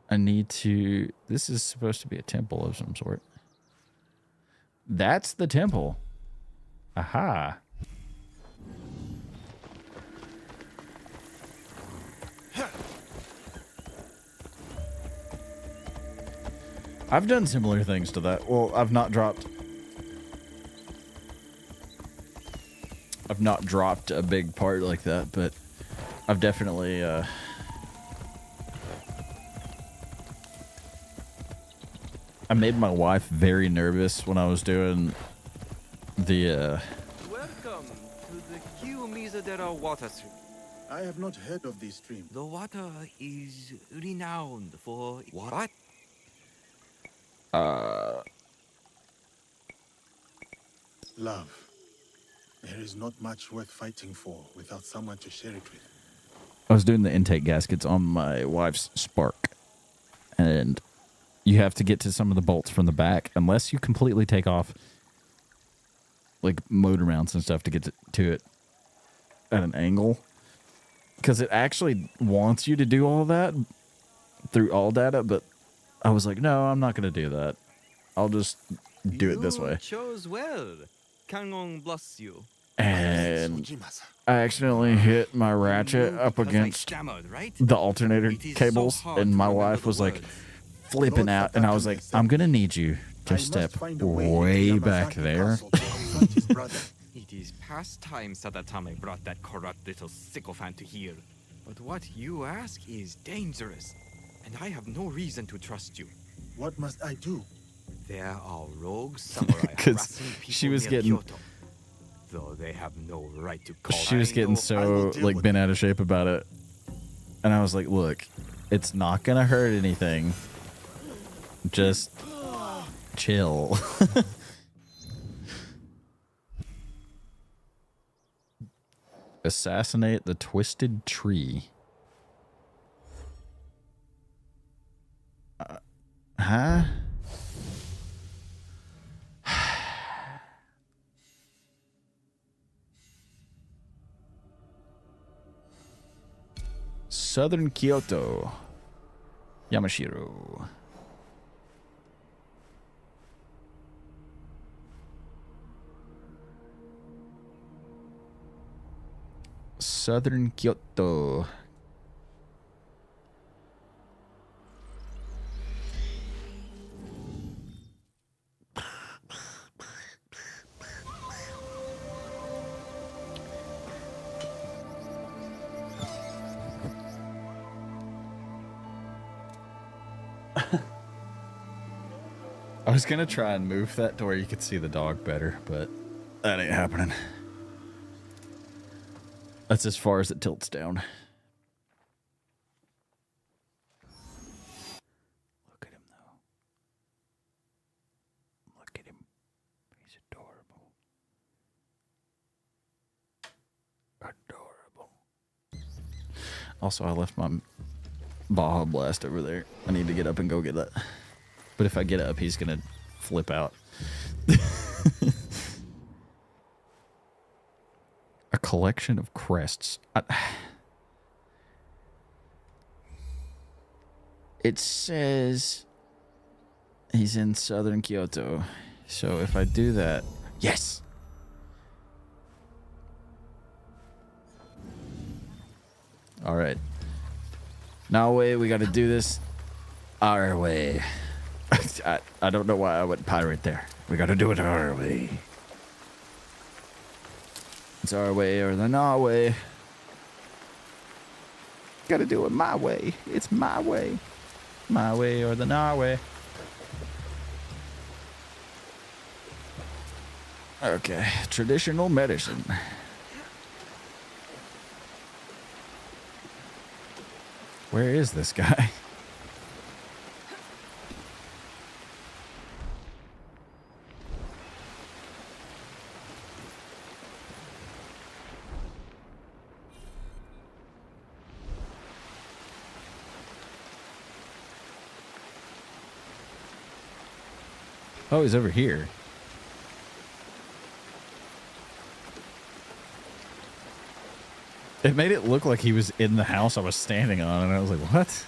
Speaker 1: I need to... This is supposed to be a temple of some sort. That's the temple. Aha. I've done similar things to that. Well, I've not dropped a big part like that, but I've definitely I made my wife very nervous when I was doing the
Speaker 5: Welcome to the Kiyomizu-dera water stream.
Speaker 2: I have not heard of this stream.
Speaker 5: The water is renowned for what?
Speaker 2: Love. There is not much worth fighting for without someone to share it with.
Speaker 1: I was doing the intake gaskets on my wife's Spark, and you have to get to some of the bolts from the back unless you completely take off like motor mounts and stuff to get to it at an angle, because it actually wants you to do all that through ALLDATA, but I was like, no, I'm not going to do that. I'll just do it this way.
Speaker 5: You chose well. Kangon bless you.
Speaker 1: And
Speaker 2: Sojimasa.
Speaker 1: I accidentally hit my ratchet up
Speaker 5: Because I
Speaker 1: against
Speaker 5: stammered, right?
Speaker 1: the alternator
Speaker 5: It is so
Speaker 1: cables,
Speaker 5: hard
Speaker 1: and
Speaker 5: to
Speaker 1: my
Speaker 5: remember
Speaker 1: wife
Speaker 5: the
Speaker 1: was like
Speaker 5: words.
Speaker 1: flipping out, and I was like, I'm going to need you to
Speaker 2: must
Speaker 1: step
Speaker 2: find a way into
Speaker 1: way
Speaker 2: Yamazaki
Speaker 1: back there.
Speaker 2: Castle to confront his brother.
Speaker 9: It is past time Sadatame brought that corrupt little sycophant to here. But what you ask is dangerous, and I have no reason to trust you.
Speaker 2: What must I do?
Speaker 9: There are rogue samurai
Speaker 1: 'Cause
Speaker 9: harassing people
Speaker 1: she was
Speaker 9: near
Speaker 1: getting-
Speaker 9: Kyoto, though they have no right to call.
Speaker 1: She was
Speaker 2: I
Speaker 1: getting
Speaker 2: know. I will
Speaker 1: so
Speaker 2: deal
Speaker 1: like
Speaker 2: with
Speaker 1: bent out of shape about it, and I was like, look, it's not going to hurt anything. Just chill. Assassinate the twisted tree. Huh? Southern Kyoto. Yamashiro. Southern Kyoto. I was gonna try and move that to where you could see the dog better, but that ain't happening. That's as far as it tilts down. Look at him, though. Look at him. He's adorable. Adorable. Also, I left my Baja Blast over there. I need to get up and go get that. But if I get up, he's gonna flip out. A collection of crests. It says he's in southern Kyoto. So if I do that, yes. All right. Now wait, we got to do this our way. I don't know why I went pirate there. We got to do it our way. It's our way or the nah way. Gotta do it my way. It's my way. My way or the nah way. Okay, traditional medicine. Where is this guy? Oh, he's over here. It made it look like he was in the house I was standing on, and I was like, what?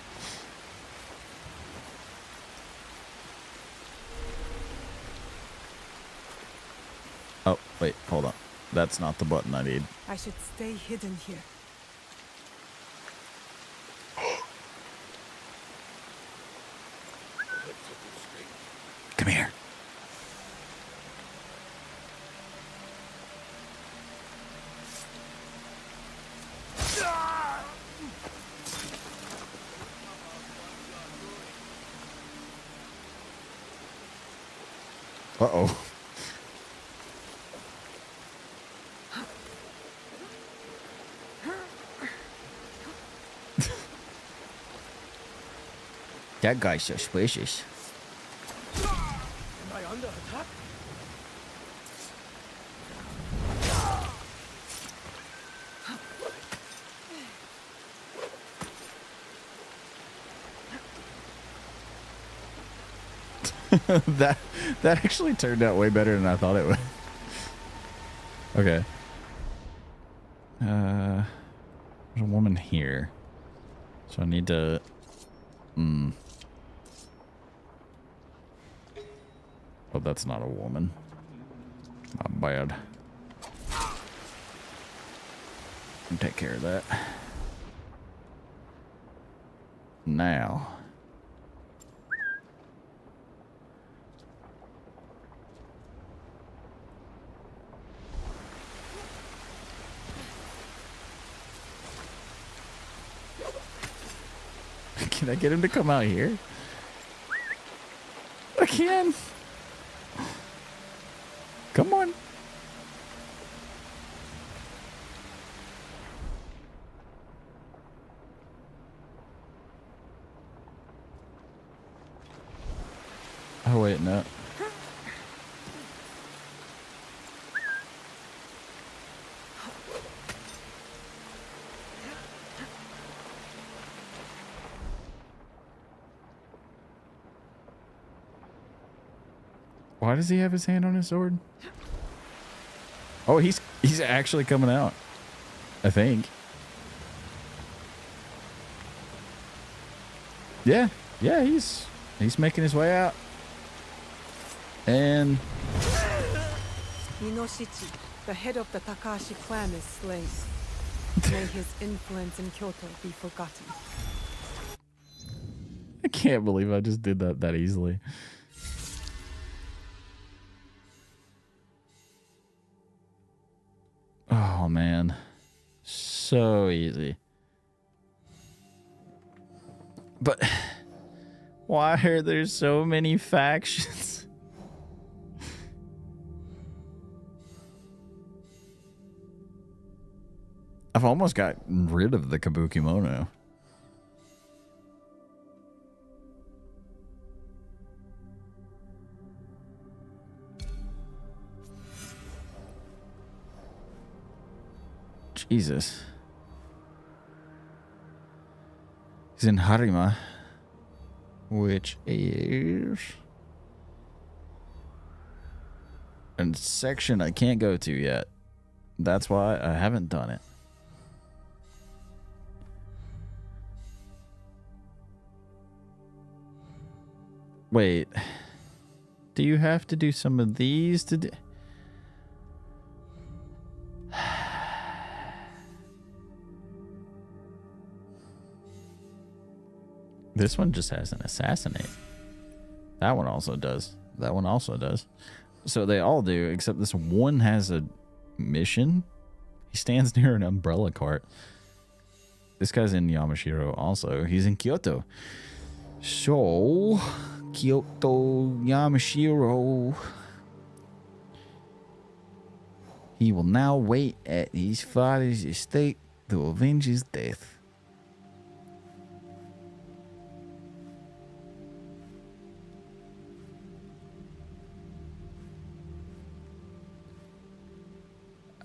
Speaker 1: Oh, wait, hold on. That's not the button I need.
Speaker 4: I should stay hidden here.
Speaker 1: Come here. Uh-oh. That guy's suspicious.
Speaker 5: Am I under attack?
Speaker 1: that actually turned out way better than I thought it would. Okay. There's a woman here. So I need to Oh, that's not a woman. Not bad. Can take care of that. Now. Can I get him to come out here? I can. Come on. Oh, wait, no. Why does he have his hand on his sword? Oh, he's actually coming out. I think. Yeah, he's making his way out. And
Speaker 4: Inoshichi, the head of the Takashi clan, is slain. May his influence in Kyoto be forgotten.
Speaker 1: I can't believe I just did that easily. Oh man, so easy. But why are there so many factions? I've almost got rid of the Kabukimono. Jesus. He's in Harima, which is a section I can't go to yet. That's why I haven't done it. Wait. Do you have to do some of these to do? This one just has an assassinate. That one also does. That one also does. So they all do, except this one has a mission. He stands near an umbrella cart. This guy's in Yamashiro also. He's in Kyoto. So, Kyoto, Yamashiro. He will now wait at his father's estate to avenge his death.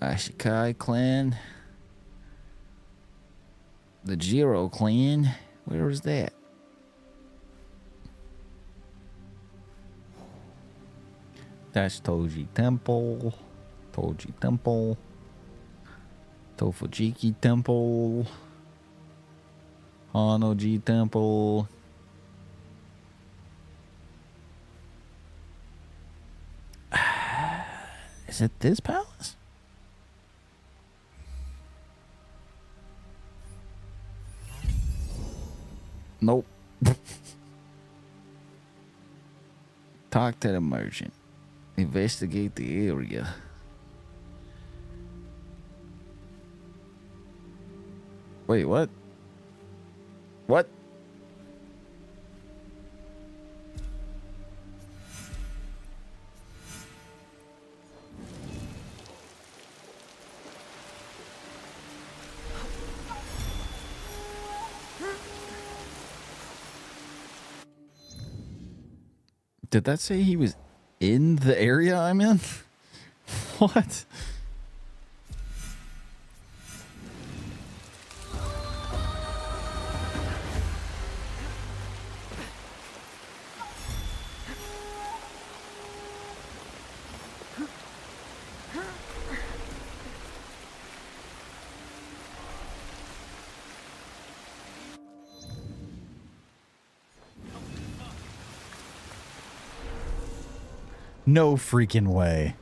Speaker 1: Ashikai clan. The Jiro clan. Where was that? That's Toji Temple. Toji Temple. Tofujiki Temple. Hanoji Temple. Is it this palace? Nope. Talk to the merchant. Investigate the area. Wait, what? What? Did that say he was in the area I'm in? What? No freaking way.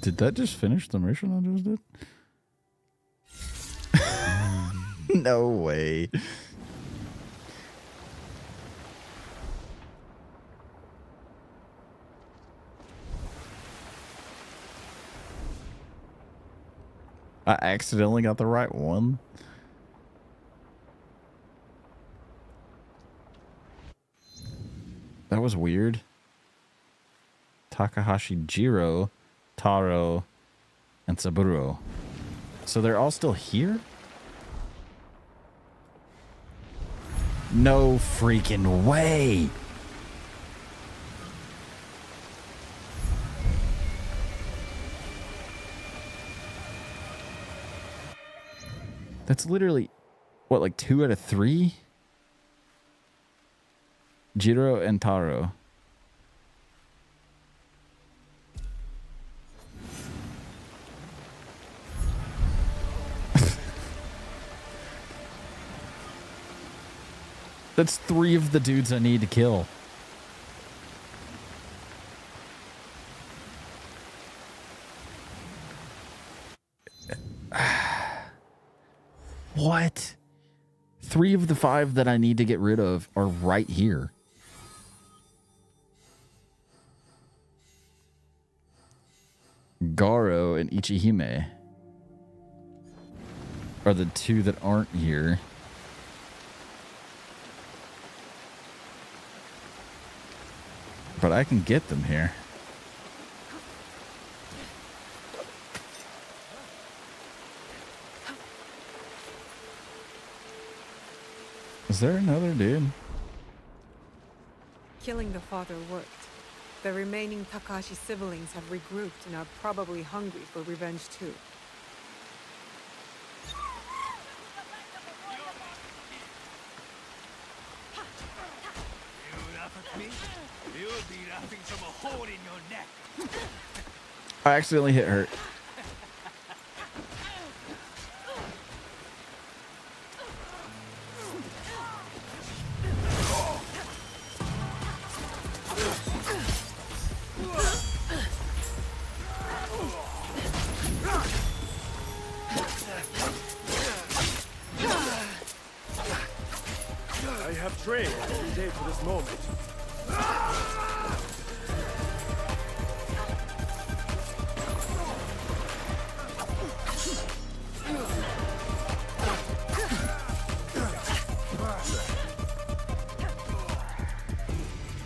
Speaker 1: Did that just finish the mission I just did? No way. I accidentally got the right one. That was weird. Takahashi Jiro, Taro, and Saburo. So they're all still here? No freaking way! That's literally, what, like 2 out of 3? Jiro and Taro. That's 3 of the dudes I need to kill. What? 3 of the 5 that I need to get rid of are right here. Garo and Ichihime are the 2 that aren't here. But I can get them here. Is there another dude?
Speaker 4: Killing the father worked. The remaining Takashi siblings have regrouped and are probably hungry for revenge too.
Speaker 8: You'll be laughing from a hole in your neck.
Speaker 1: I accidentally hit her.
Speaker 2: I have trained every day for this moment.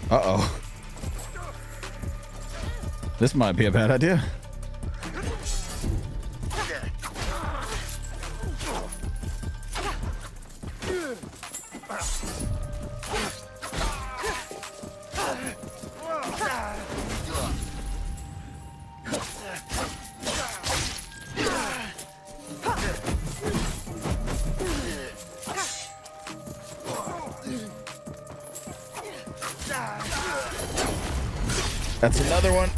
Speaker 1: Uh-oh. This might be a bad idea. That's another one.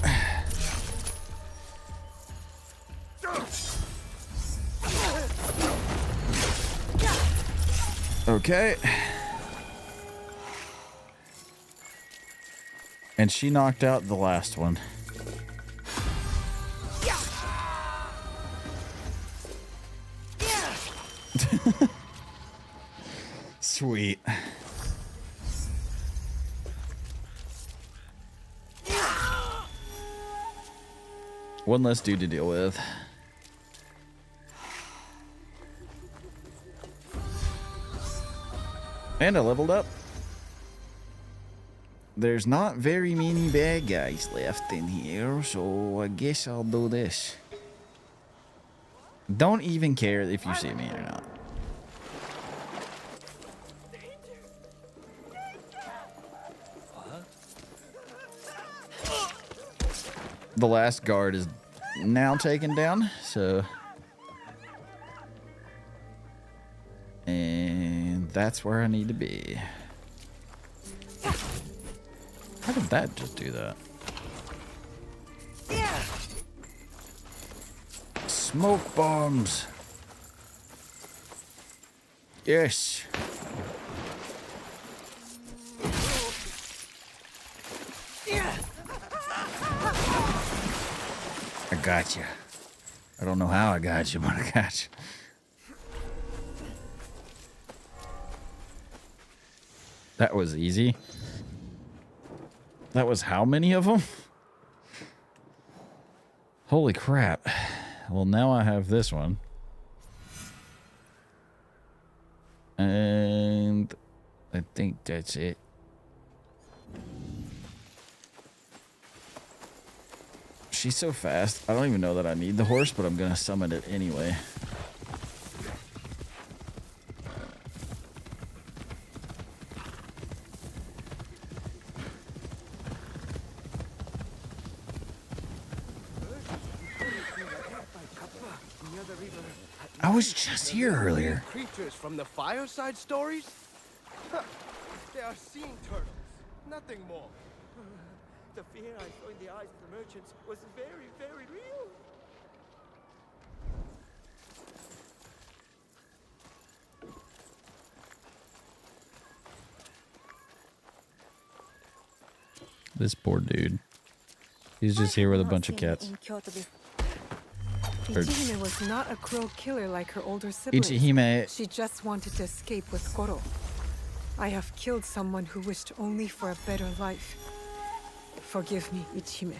Speaker 1: Okay. And she knocked out the last one. Sweet. One less dude to deal with. And I leveled up. There's not very many bad guys left in here, so I guess I'll do this. Don't even care if you see me or not. The last guard is now taken down, so... And that's where I need to be. How did that just do that? Smoke bombs! Yes! I got you. I don't know how I got you, but I got you. That was easy. That was how many of them? Holy crap. Well, now I have this one. And I think that's it. She's so fast. I don't even know that I need the horse, but I'm gonna summon it anyway. I was just here earlier.
Speaker 2: Creatures from the fireside stories? They are seeing turtles, nothing more.
Speaker 5: The fear I saw in the eyes of the merchants was very, very real.
Speaker 1: This poor dude. He's just here with a bunch of cats.
Speaker 4: Ichihime was not a cruel killer like her older siblings.
Speaker 1: Ichihime.
Speaker 4: She just wanted to escape with Goro. I have killed someone who wished only for a better life. Forgive me, Ichihime.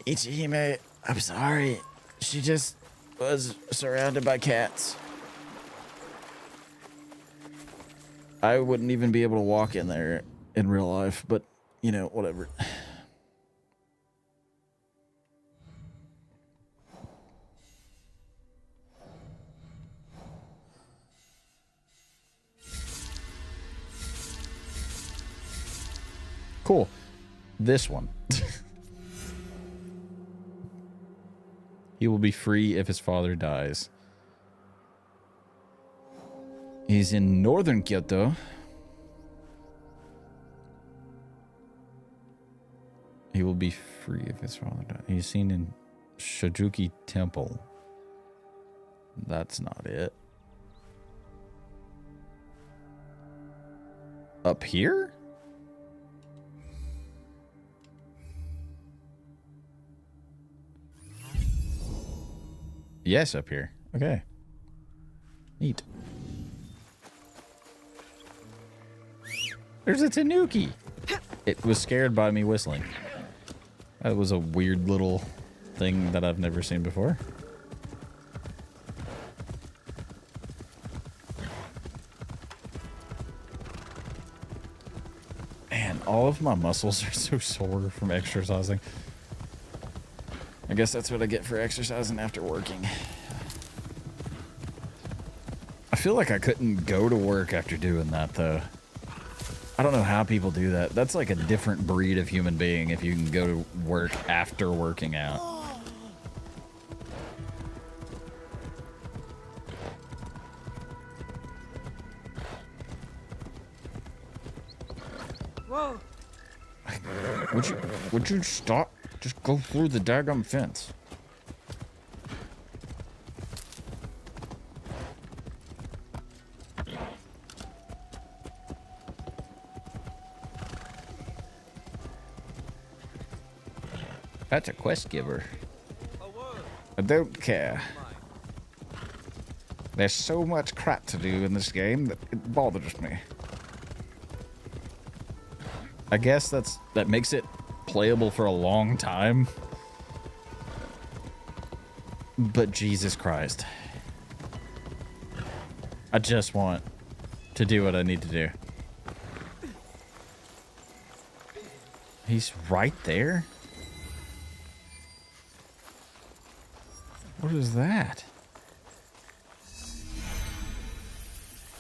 Speaker 1: Ichihime, I'm sorry. She just was surrounded by cats. I wouldn't even be able to walk in there in real life, but, you know, whatever. Cool. This one. He will be free if his father dies. He's in northern Kyoto. He will be free if his father dies. He's seen in Shojuki Temple. That's not it. Up here? Yes, up here. Okay. Neat. There's a tanuki. It was scared by me whistling. That was a weird little thing that I've never seen before. Man, all of my muscles are so sore from exercising. I guess that's what I get for exercising after working. I feel like I couldn't go to work after doing that, though. I don't know how people do that. That's like a different breed of human being if you can go to work after working out.
Speaker 4: Whoa!
Speaker 1: Would you stop? Just go through the daggum fence. That's a quest giver. I don't care. There's so much crap to do in this game that it bothers me. I guess that makes it playable for a long time. But Jesus Christ. I just want to do what I need to do. He's right there? What is that?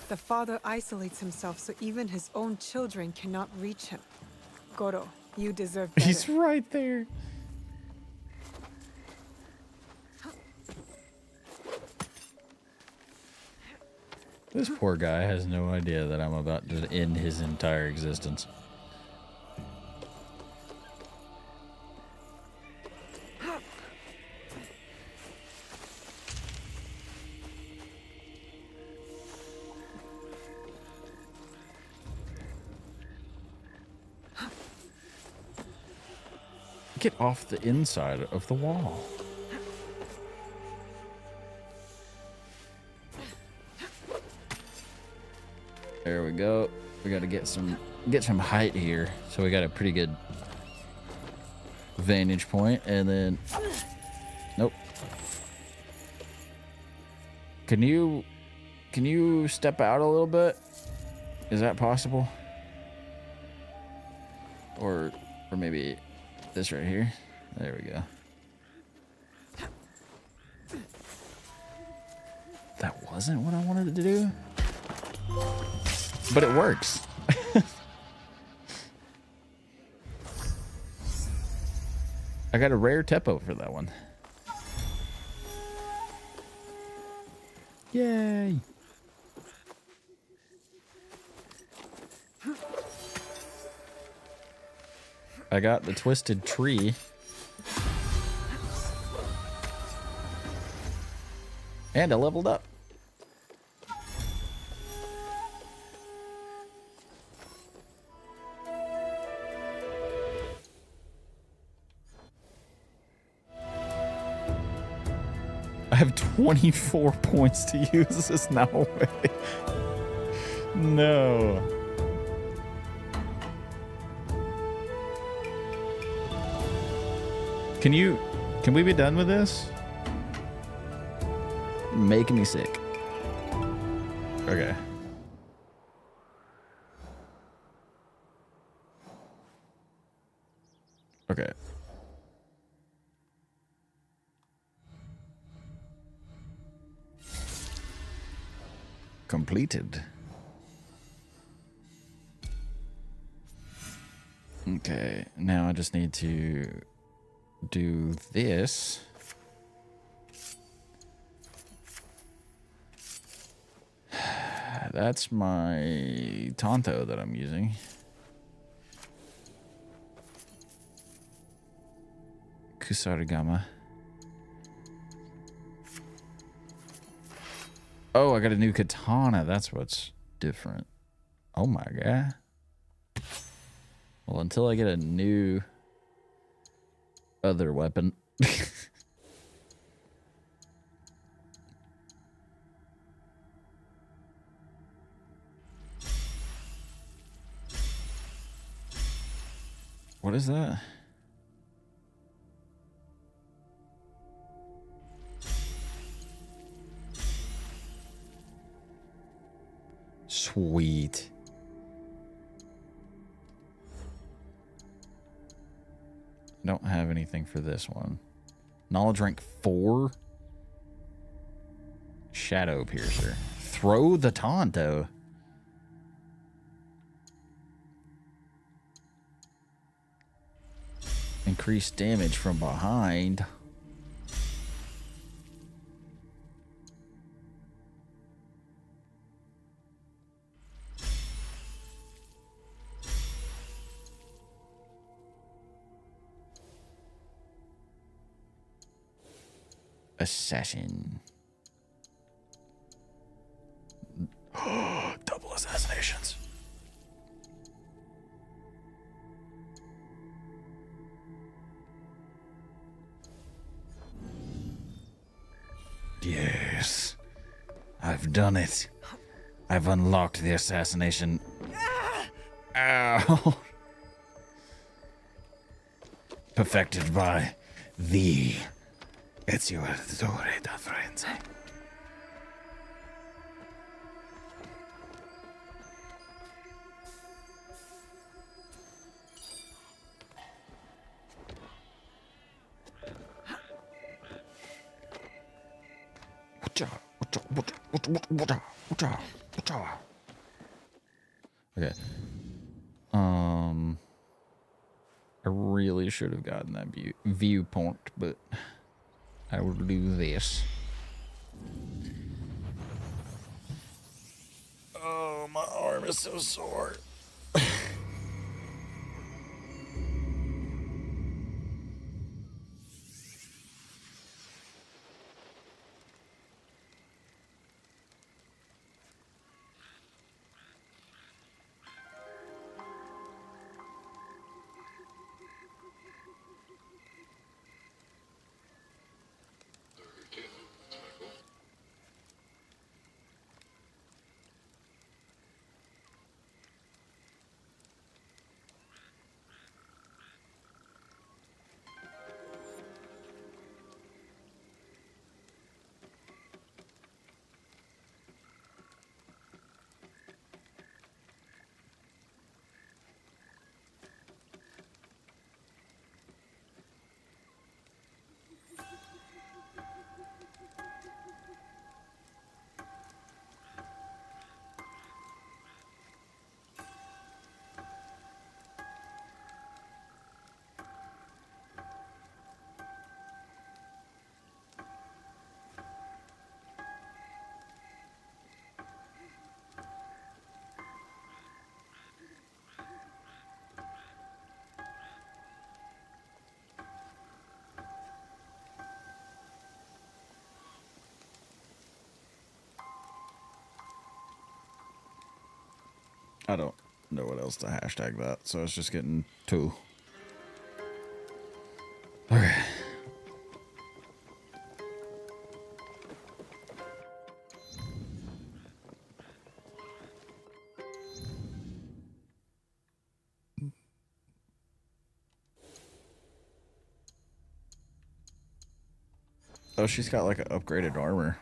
Speaker 4: The father isolates himself so even his own children cannot reach him. Goro, you deserve better.
Speaker 1: He's right there. This poor guy has no idea that I'm about to end his entire existence. Get off the inside of the wall. There we go. We got to get some height here, so we got a pretty good vantage point. And then, nope. Can you step out a little bit? Is that possible? Or maybe this right here. There we go. That wasn't what I wanted to do, but it works. I got a rare Teppo for that one. Yay! I got the twisted tree. And I leveled up. I have 24 points to use this now. No. Can we be done with this? Making me sick. Okay. Okay. Completed. Okay, now I just need to do this. That's my Tonto that I'm using. Kusarigama. Oh, I got a new katana. That's what's different. Oh my god. Well, until I get a new other weapon. What is that? Sweet. Don't have anything for this one. Knowledge rank 4. Shadow Piercer. Throw the Tonto. Increase damage from behind. Assassin. Double assassinations. Yes. I've done it. I've unlocked the assassination. Ow. Perfected by the Ezio Auditore da Firenze. Okay. I really should have gotten that viewpoint, but I will do this. Oh, my arm is so sore. I don't know what else to hashtag that, so it's just getting 2. Okay. Oh, she's got like an upgraded armor.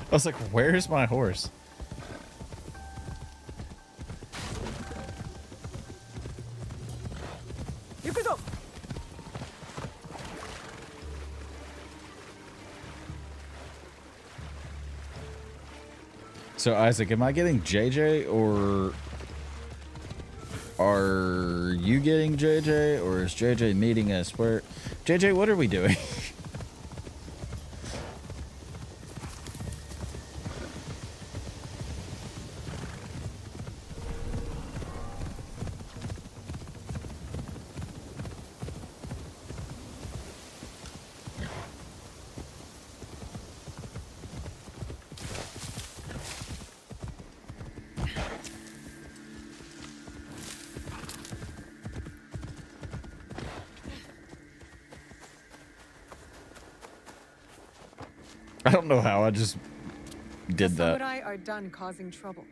Speaker 1: I was like, where's my horse? So Isaac, am I getting JJ or are you getting JJ or is JJ needing us? Where JJ, what are we doing? I don't know how I just did
Speaker 4: The
Speaker 1: that.
Speaker 4: samurai are done causing trouble.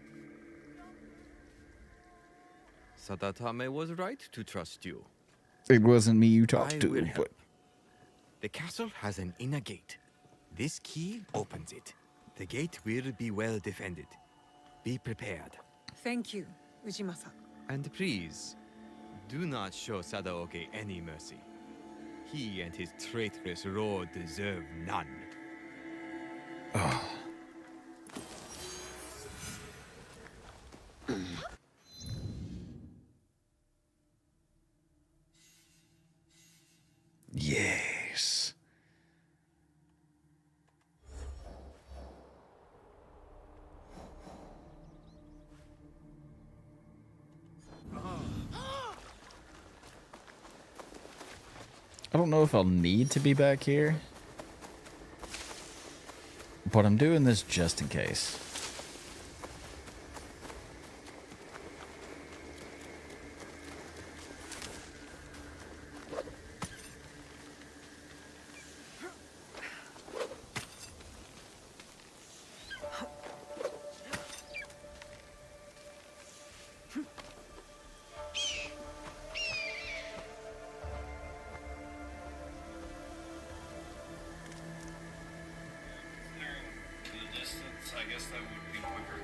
Speaker 9: Sadatame was right to trust you.
Speaker 1: It wasn't me you talked
Speaker 9: I
Speaker 1: to,
Speaker 9: will
Speaker 1: but
Speaker 9: help. The castle has an inner gate. This key opens it. The gate will be well defended. Be prepared.
Speaker 4: Thank you, Ujimasa.
Speaker 9: And please, do not show Sadaoki any mercy. He and his traitorous lord deserve none.
Speaker 1: yes. I don't know if I'll need to be back here, but I'm doing this just in case.
Speaker 10: I guess that would be quicker.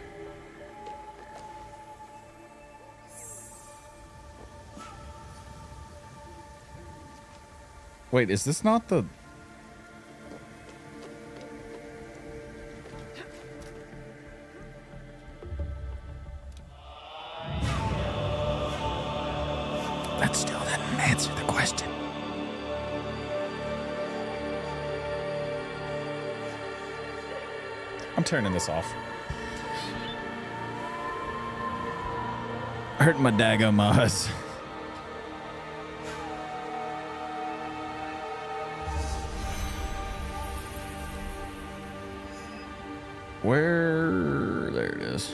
Speaker 1: Wait, is this not the... That still didn't answer the question. I'm turning this off. Hurting my daggum eyes. Where? There it is.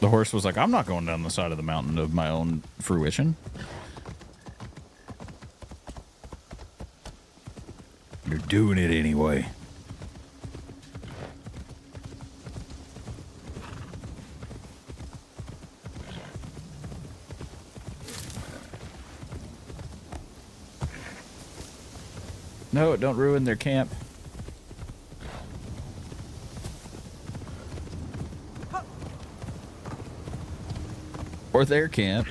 Speaker 1: The horse was like, I'm not going down the side of the mountain of my own fruition. You're doing it anyway. No, don't ruin their camp. Or their camp.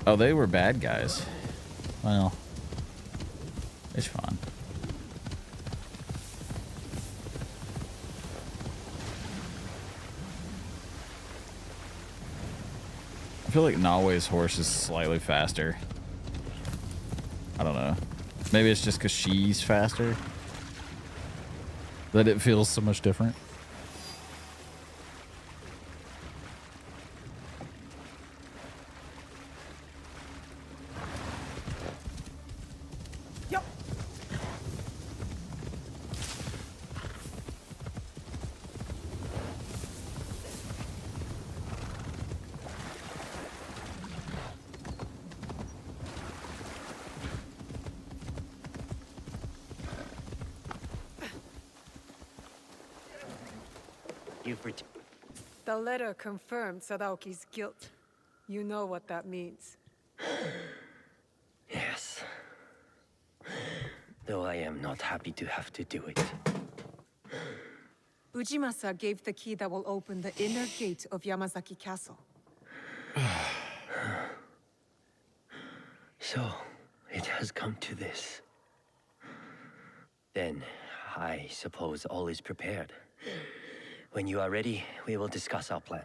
Speaker 1: Oh, they were bad guys. Well, it's fine. I feel like Nawe's horse is slightly faster. I don't know. Maybe it's just because she's faster that it feels so much different.
Speaker 4: The letter confirmed Sadaoki's guilt. You know what that means.
Speaker 3: though I am not happy to have to do it.
Speaker 4: Ujimasa gave the key that will open the inner gate of Yamazaki Castle.
Speaker 3: So, it has come to this. Then, I suppose all is prepared. When you are ready, we will discuss our plan.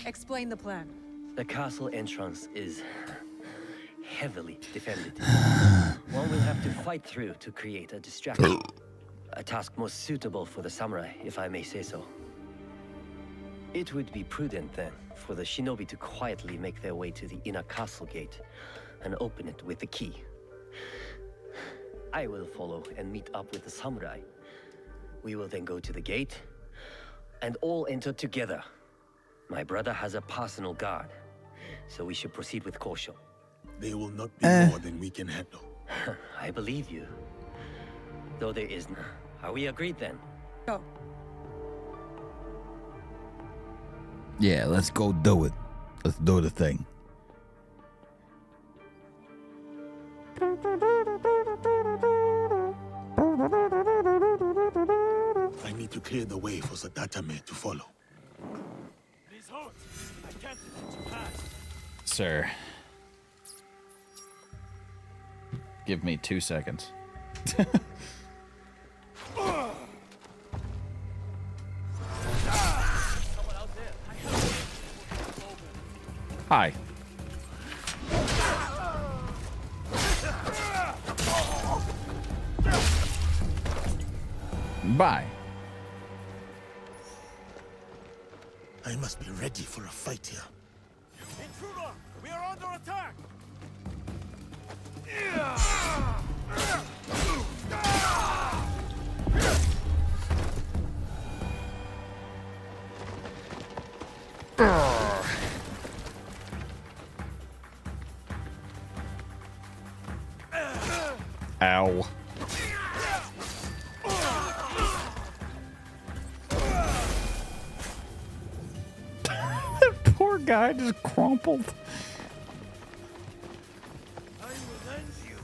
Speaker 4: Explain the plan.
Speaker 3: The castle entrance is heavily defended. One will have to fight through to create a distraction. A task most suitable for the samurai, if I may say so. It would be prudent then for the shinobi to quietly make their way to the inner castle gate and open it with the key. I will follow and meet up with the samurai. We will then go to the gate and all enter together. My brother has a personal guard, so we should proceed with caution.
Speaker 2: They will not be more than we can handle.
Speaker 3: I believe you. Though there is... Are we agreed then?
Speaker 4: Go.
Speaker 1: Yeah, let's go do it. Let's do the thing.
Speaker 2: I need to clear the way for Sadatame to follow.
Speaker 8: Please hold. I can't let you pass.
Speaker 1: Sir. Give me 2 seconds. Hi. Bye.
Speaker 2: I must be ready for a fight here.
Speaker 8: Intruder! We are under attack!
Speaker 1: Ow. That poor guy just crumpled.
Speaker 8: I will end you!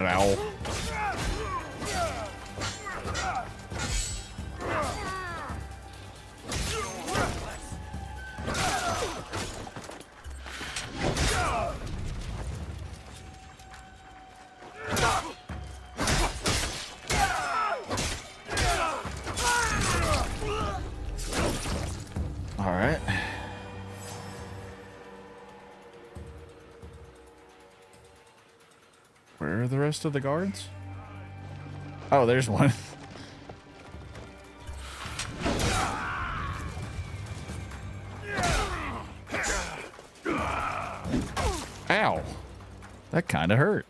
Speaker 1: Ow. All right. Where are the rest of the guards? Oh, there's one. Ow. That kind of hurt.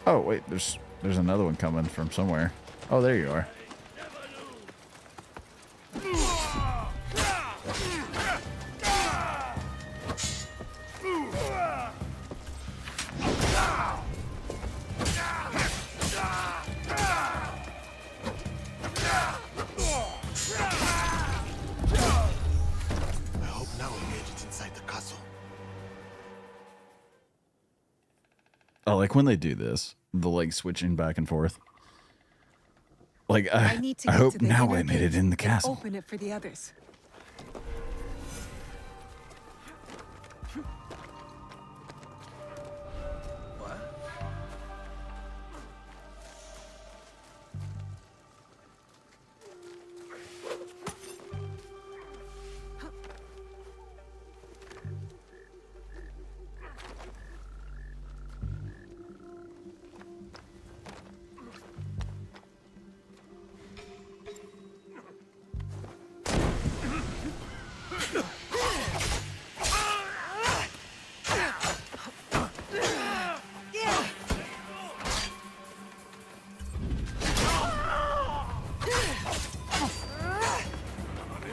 Speaker 1: Oh, wait, there's another one coming from somewhere. Oh, there you are.
Speaker 2: I hope now we made it inside the castle.
Speaker 1: I like when they do this, the like switching back and forth. Like, I
Speaker 4: need to get
Speaker 1: hope
Speaker 4: to the
Speaker 1: now
Speaker 4: inner
Speaker 1: I made it
Speaker 4: gate
Speaker 1: in the
Speaker 4: and
Speaker 1: castle.
Speaker 4: Open it for the others.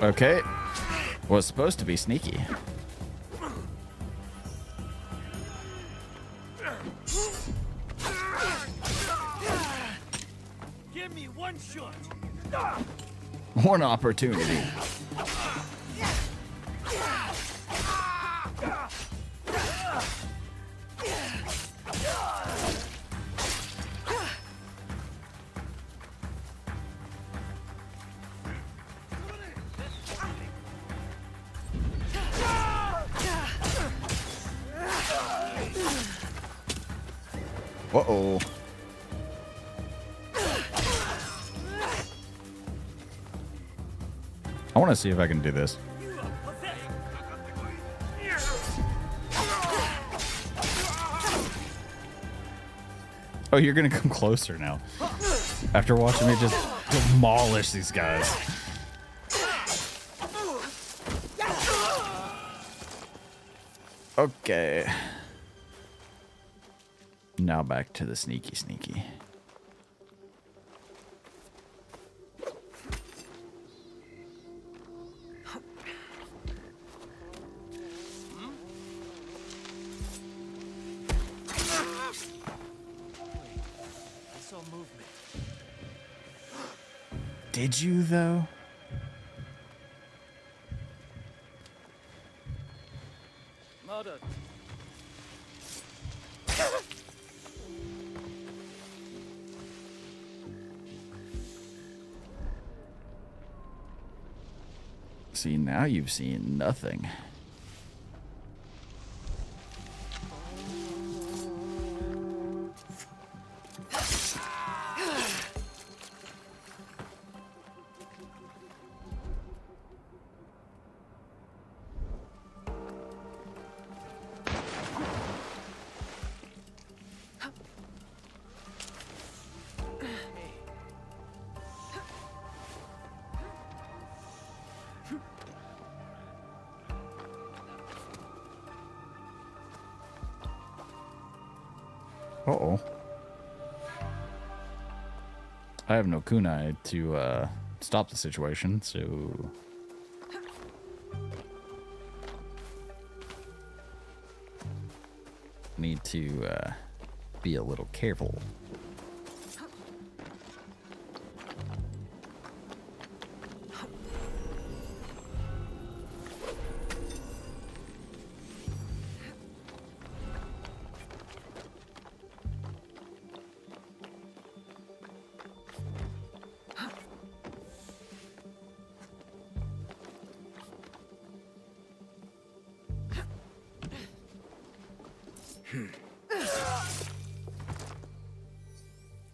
Speaker 1: Okay. Was supposed to be sneaky.
Speaker 8: Give me one shot.
Speaker 1: One opportunity. Uh-oh. I want to see if I can do this. Oh, you're going to come closer now. After watching me just demolish these guys. Okay. Now back to the sneaky.
Speaker 8: I saw movement.
Speaker 1: Did you, though?
Speaker 8: Murdered.
Speaker 1: See, now you've seen nothing. Uh-oh. I have no kunai to stop the situation, so... need to be a little careful.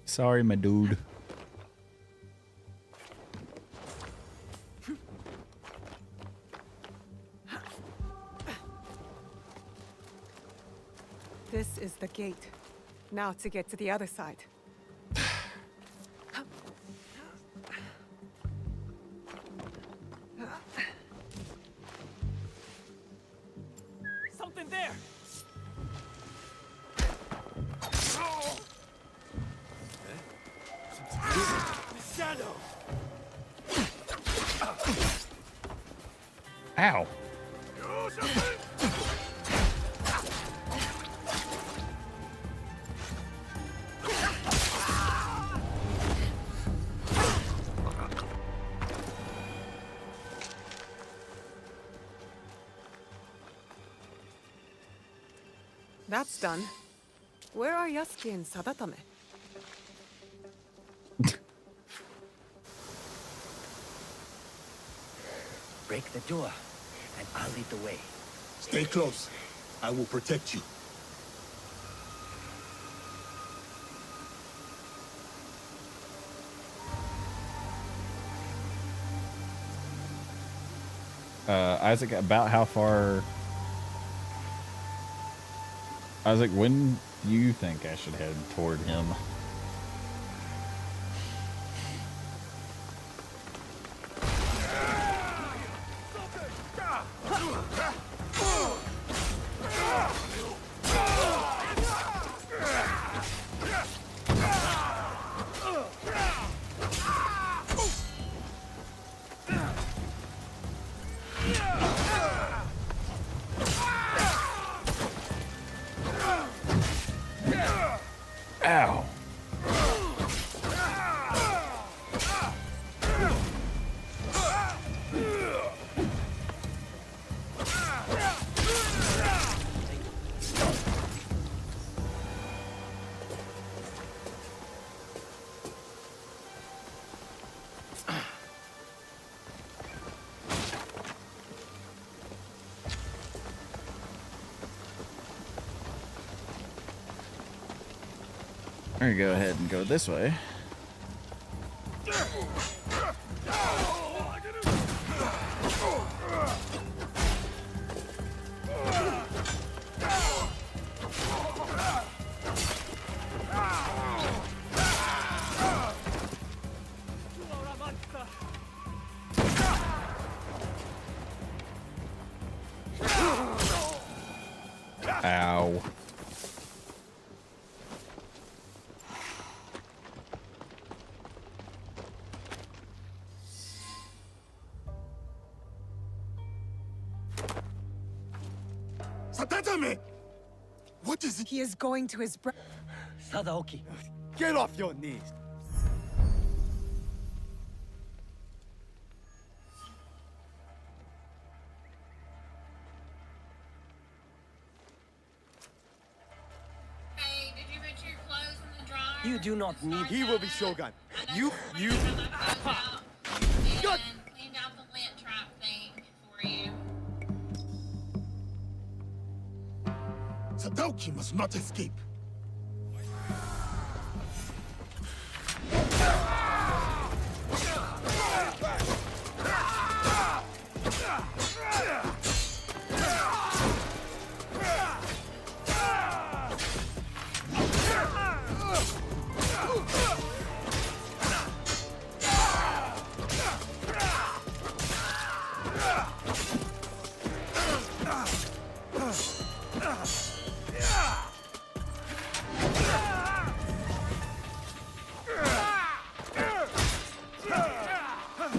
Speaker 1: Sorry, my dude.
Speaker 4: This is the gate. Now to get to the other side.
Speaker 8: Something there. Shadow.
Speaker 1: Ow.
Speaker 4: That's done. Where are Yasuke and Sadatame?
Speaker 3: Break the door, and I'll lead the way.
Speaker 2: Stay close. I will protect you.
Speaker 1: Isaac, about how far... Isaac, when do you think I should head toward him? We're gonna go ahead and go this way. Ow.
Speaker 2: Satatame! What is it?
Speaker 4: He is going to his
Speaker 3: Sadaoki.
Speaker 8: Get off your knees.
Speaker 11: Hey, did you put your clothes in the dryer?
Speaker 3: You do not need.
Speaker 8: He will be Shogun. You.
Speaker 11: Cleaned out the lint trap thing for you.
Speaker 2: Sadaoki must not escape.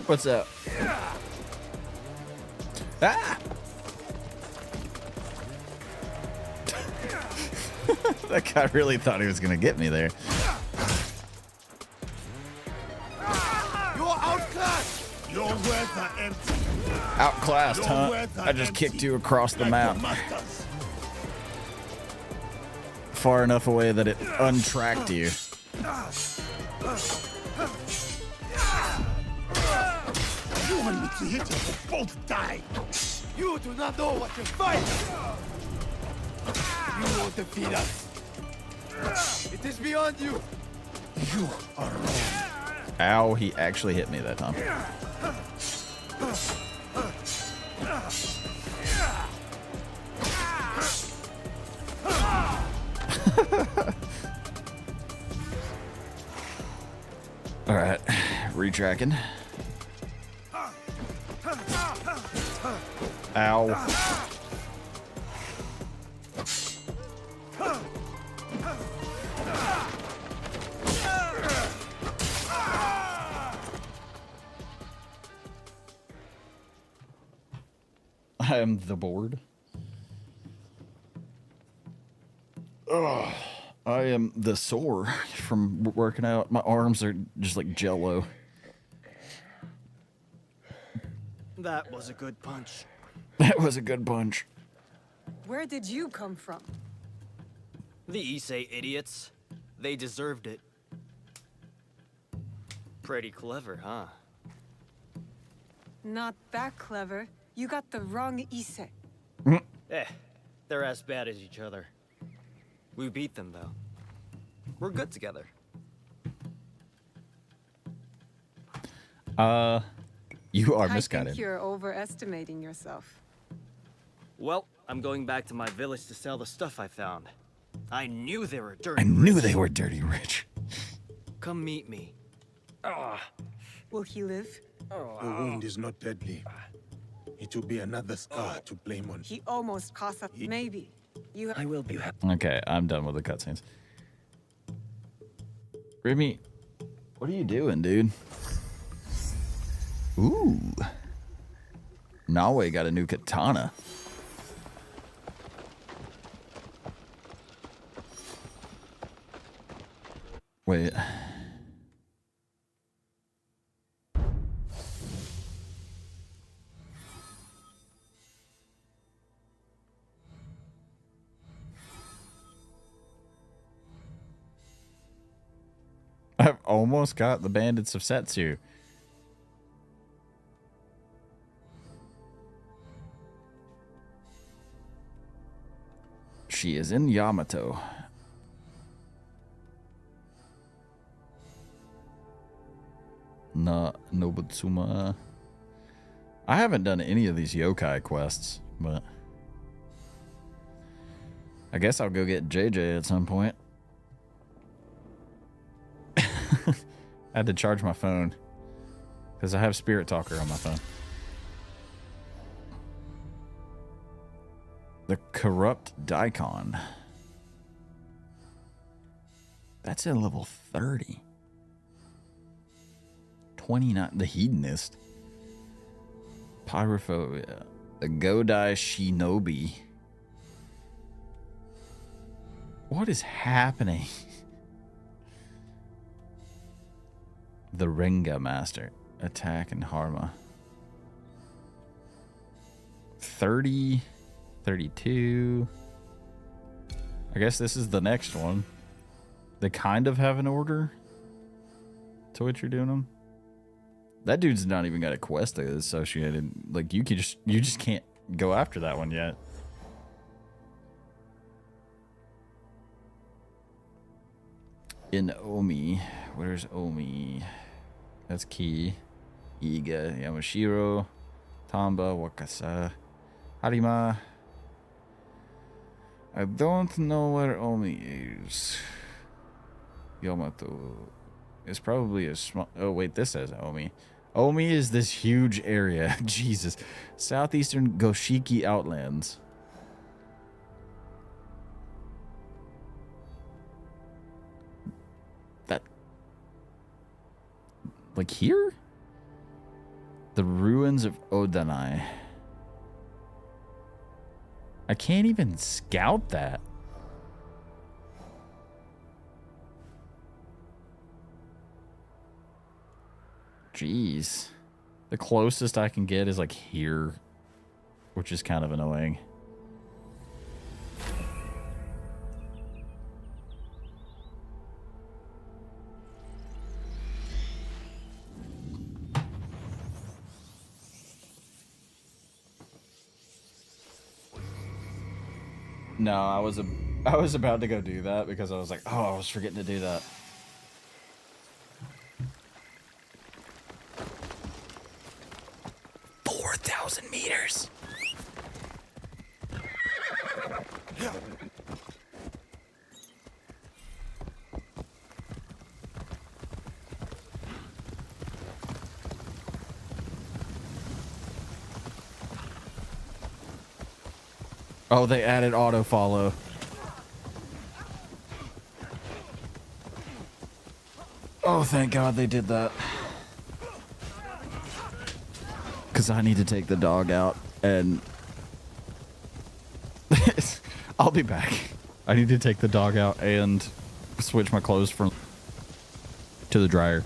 Speaker 1: What's up? Ah! That guy really thought he was gonna get me there.
Speaker 2: You're outclassed! Your words are empty.
Speaker 1: Outclassed, huh?
Speaker 2: words are
Speaker 1: I just
Speaker 2: empty,
Speaker 1: kicked you across the
Speaker 2: like
Speaker 1: map.
Speaker 2: your masters.
Speaker 1: Far enough away that it untracked you.
Speaker 2: You want me to hit you for both die.
Speaker 8: You do not know what you're fighting. You won't defeat us. It is beyond you.
Speaker 2: You are wrong.
Speaker 1: Ow, he actually hit me that time. All right, retracking. Ow. I am the board. Ugh. I am the sore from working out. My arms are just like jello.
Speaker 6: That was a good punch.
Speaker 1: That was a good punch.
Speaker 4: Where did you come from?
Speaker 6: The Issei idiots. They deserved it. Pretty clever, huh?
Speaker 4: Not that clever. You got the wrong Issei.
Speaker 6: They're as bad as each other. We beat them, though. We're good together.
Speaker 1: You are
Speaker 4: I
Speaker 1: misguided.
Speaker 4: think you're overestimating yourself.
Speaker 6: Well, I'm going back to my village to sell the stuff I found. I knew they were dirty.
Speaker 1: I knew they were dirty rich.
Speaker 6: Come meet me.
Speaker 4: Will he live?
Speaker 2: The wound is not deadly. It will be another scar to blame on.
Speaker 4: He almost cost us. Maybe. You.
Speaker 3: I will be happy.
Speaker 1: Okay, I'm done with the cutscenes. Remy, what are you doing, dude? Ooh. Nawe got a new katana. Wait. I've almost got the Bandits of Setsu. She is in Yamato. na Nobutsuma. I haven't done any of these yokai quests, but I guess I'll go get JJ at some point. I had to charge my phone because I have Spirit Talker on my phone. The Corrupt Daikon. That's at level 30. 29. The Hedonist. Pyrophobia. The Godai Shinobi. What is happening? The Renga Master. Attack and Harma. 30. 32. I guess this is the next one. They kind of have an order to what you're doing them. That dude's not even got a quest associated. Like you just can't go after that one yet. In Omi, where's Omi? That's key. Iga, Yamashiro, Tamba, Wakasa, Harima. I don't know where Omi is. Yamato. It's probably a small... Oh, wait, this says Omi. Omi is this huge area. Jesus. Southeastern Goshiki Outlands. That... Like here? The ruins of Odanai. I can't even scout that. Jeez. The closest I can get is like here, which is kind of annoying. No, I was about to go do that because I was like, oh, I was forgetting to do that. $4,000 meters. Oh, they added auto follow. Oh, thank God they did that. Because I need to take the dog out and... I'll be back. I need to take the dog out and switch my clothes from to the dryer.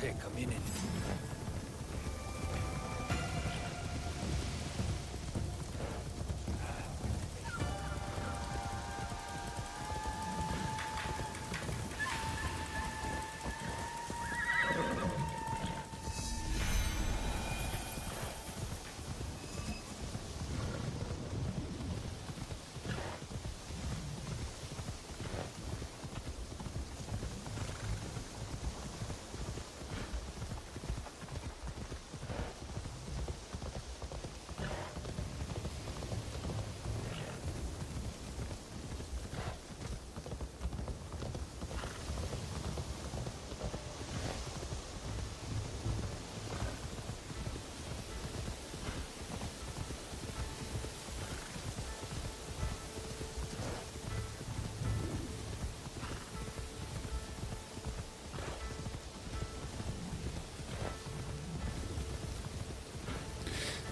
Speaker 7: take a minute.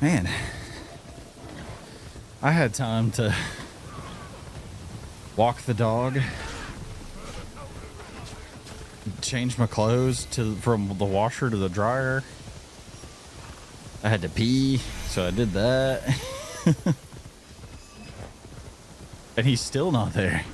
Speaker 1: Man, I had time to walk the dog, change my clothes from the washer to the dryer. I had to pee, so I did that. And he's still not there.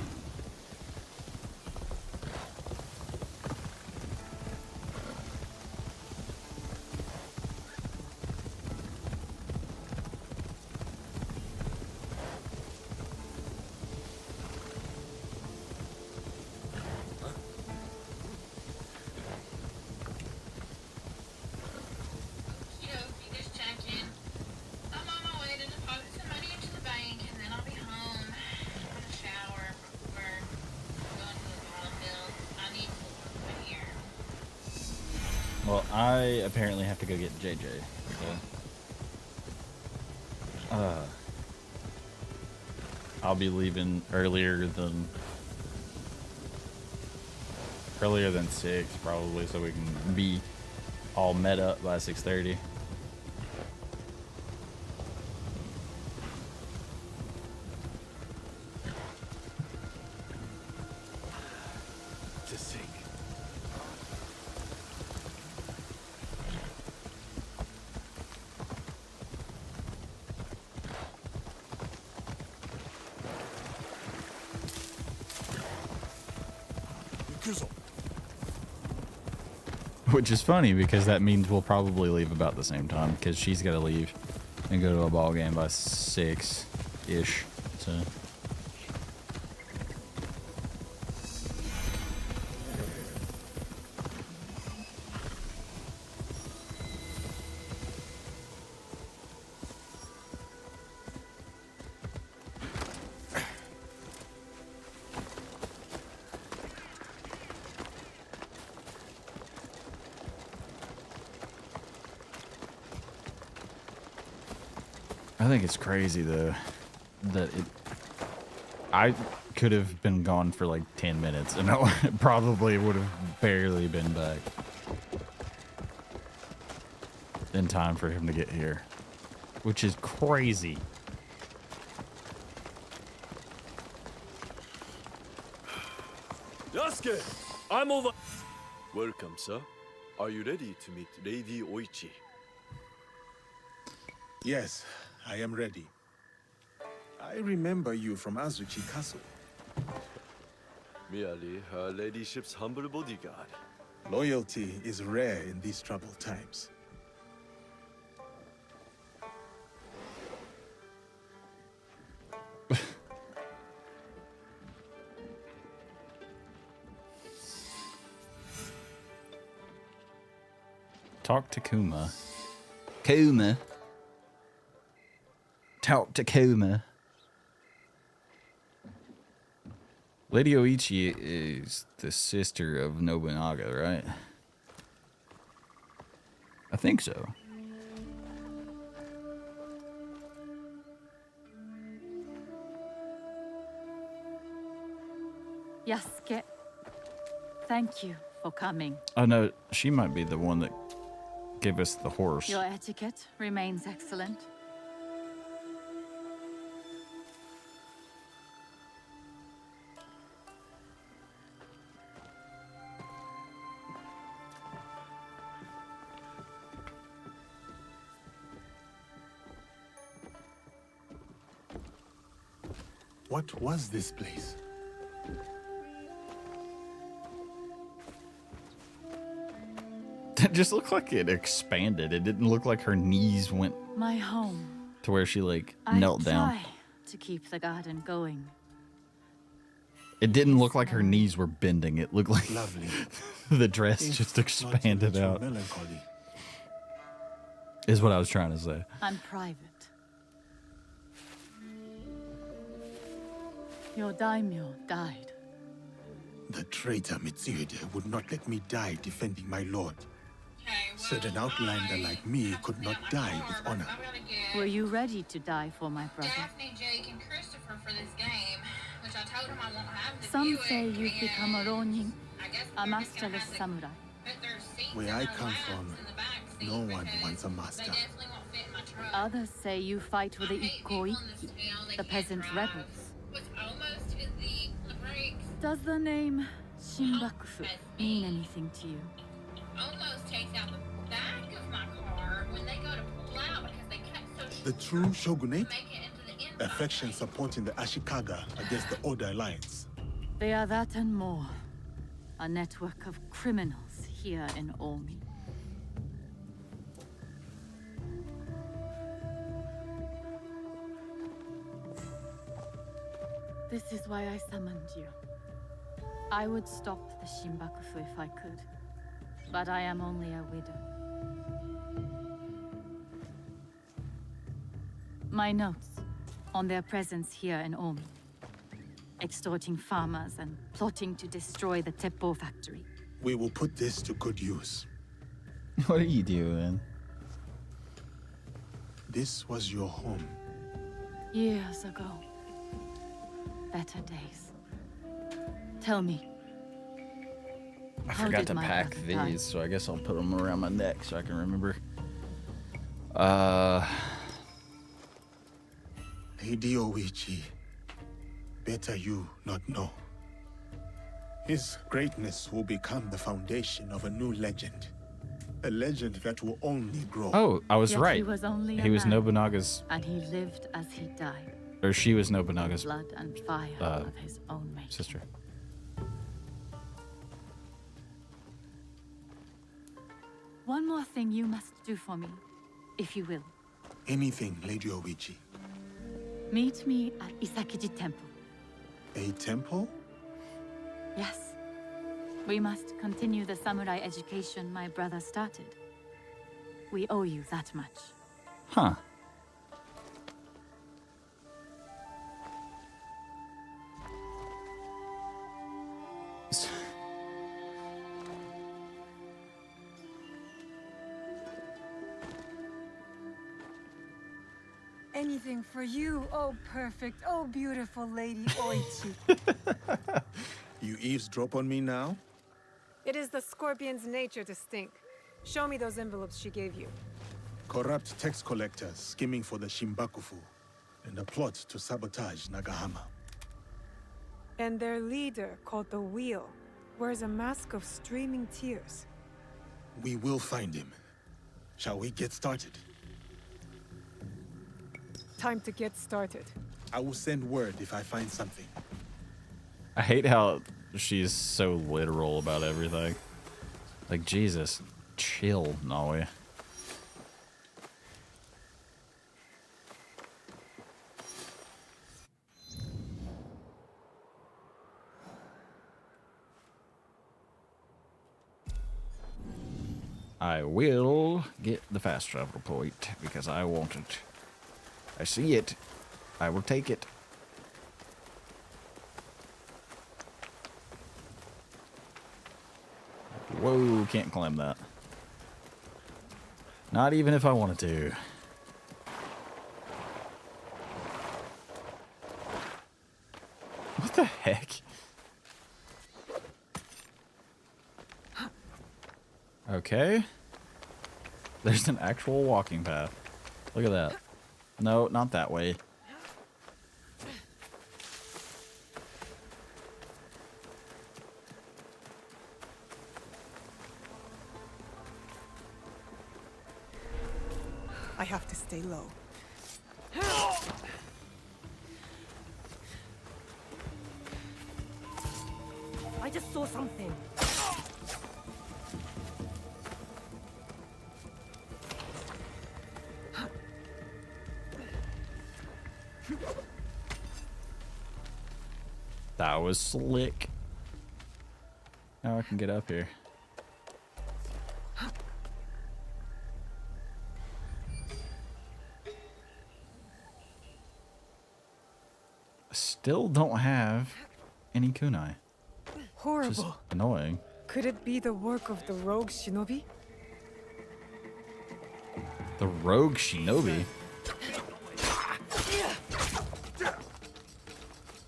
Speaker 11: Okey-dokey, just checking. I'm on my way to deposit some money into the bank, and then I'll be home. I'm gonna shower before going to the ball field. I need to look my hair.
Speaker 1: Well, I apparently have to go get JJ. So, I'll be leaving earlier than 6 probably, so we can be all met up by 6:30.
Speaker 8: To sink.
Speaker 1: Which is funny because that means we'll probably leave about the same time because she's got to leave and go to a ball game by 6-ish. So. I think it's crazy though that I could have been gone for like 10 minutes and I probably would have barely been back in time for him to get here, which is crazy.
Speaker 12: Yasuke, I'm over. Welcome, sir. Are you ready to meet Lady Oichi?
Speaker 2: Yes, I am ready. I remember you from Azuchi Castle.
Speaker 12: Merely her ladyship's humble bodyguard.
Speaker 2: Loyalty is rare in these troubled times.
Speaker 1: Talk to Kuma. Kuma. Talk to Kuma. Lady Oichi is the sister of Nobunaga, right? I think so.
Speaker 13: Yasuke, thank you for coming.
Speaker 1: Oh no, she might be the one that gave us the horse.
Speaker 13: Your etiquette remains excellent.
Speaker 2: What was this place?
Speaker 1: It just looked like it expanded. It didn't look like her knees went
Speaker 13: My home.
Speaker 1: to where she like
Speaker 13: I
Speaker 1: knelt down.
Speaker 13: try to keep the garden going.
Speaker 1: It didn't look like her knees were bending. It looked like
Speaker 2: Lovely.
Speaker 1: the dress
Speaker 2: If
Speaker 1: just
Speaker 2: not
Speaker 1: expanded
Speaker 2: a little
Speaker 1: out.
Speaker 2: melancholy.
Speaker 1: Is what I was trying to say.
Speaker 13: I'm private. Your daimyo died.
Speaker 2: The traitor Mitsuhide would not let me die defending my lord. Said an outlander like me could not die with honor.
Speaker 13: Were you ready to die for my brother?
Speaker 11: Daphne, Jake, and Christopher for this game, which I told them I won't have to
Speaker 13: Some
Speaker 11: do
Speaker 13: say
Speaker 11: it,
Speaker 13: you've become a ronin,
Speaker 11: I guess
Speaker 13: a
Speaker 11: we're just gonna
Speaker 13: masterless
Speaker 11: have to
Speaker 13: samurai.
Speaker 11: put their seats
Speaker 2: Where
Speaker 11: in
Speaker 2: I
Speaker 11: their
Speaker 2: come
Speaker 11: laps
Speaker 2: from,
Speaker 11: in the back seat
Speaker 2: no one
Speaker 11: because
Speaker 2: wants a
Speaker 11: they
Speaker 2: master.
Speaker 11: definitely won't fit in my truck.
Speaker 13: Others say you fight with the
Speaker 11: I hate people in
Speaker 13: Ikoiki,
Speaker 11: this town that
Speaker 13: the
Speaker 11: can't
Speaker 13: peasant
Speaker 11: drive,
Speaker 13: rebels.
Speaker 11: which almost hit the brakes.
Speaker 13: Does the name Shinbakufu mean anything to you?
Speaker 11: Almost takes out the back of my car when they go to pull out because they cut so
Speaker 2: The true shogunate?
Speaker 11: make it into the inside.
Speaker 2: Affection supporting the Ashikaga against the Oda Alliance.
Speaker 13: They are that and more. A network of criminals here in Omi. This is why I summoned you. I would stop the Shinbakufu if I could, but I am only a widow. My notes on their presence here in Omi. Extorting farmers and plotting to destroy the Teppo factory.
Speaker 2: We will put this to good use.
Speaker 1: What are you doing?
Speaker 2: This was your home.
Speaker 13: Years ago. Better days. Tell me.
Speaker 1: I
Speaker 13: how
Speaker 1: forgot
Speaker 13: did
Speaker 1: to
Speaker 13: my
Speaker 1: pack
Speaker 13: brother die?
Speaker 1: these, so I guess I'll put them around my neck so I can remember.
Speaker 2: Lady Oichi, better you not know. His greatness will become the foundation of a new legend. A legend that will only grow.
Speaker 1: Oh, I was
Speaker 13: Yet
Speaker 1: right.
Speaker 13: He was only a
Speaker 1: He was
Speaker 13: man,
Speaker 1: Nobunaga's,
Speaker 13: and he lived as he died.
Speaker 1: or she was Nobunaga's
Speaker 13: Blood and fire of his own making.
Speaker 1: sister.
Speaker 13: One more thing you must do for me, if you will.
Speaker 2: Anything, Lady Oichi.
Speaker 13: Meet me at Isakiji Temple.
Speaker 2: A temple?
Speaker 13: Yes. We must continue the samurai education my brother started. We owe you that much.
Speaker 1: Huh.
Speaker 4: Anything for you, oh perfect, oh beautiful Lady Oichi.
Speaker 2: You eavesdrop on me now?
Speaker 4: It is the scorpion's nature to stink. Show me those envelopes she gave you.
Speaker 2: Corrupt tax collectors skimming for the Shinbakufu, and a plot to sabotage Nagahama.
Speaker 4: And their leader, called the Wheel, wears a mask of streaming tears.
Speaker 2: We will find him. Shall we get started?
Speaker 4: Time to get started.
Speaker 2: I will send word if I find something.
Speaker 1: I hate how she's so literal about everything. Like, Jesus, chill, Naoi. I will get the fast travel point because I want it. I see it. I will take it. Whoa, can't climb that. Not even if I wanted to. What the heck? Okay. There's an actual walking path. Look at that. No, not that way.
Speaker 4: I have to stay low.
Speaker 14: I just saw something.
Speaker 1: That was slick. Now I can get up here. Still don't have any kunai.
Speaker 4: Horrible.
Speaker 1: Which is annoying.
Speaker 4: Could it be the work of the rogue shinobi?
Speaker 1: The rogue shinobi?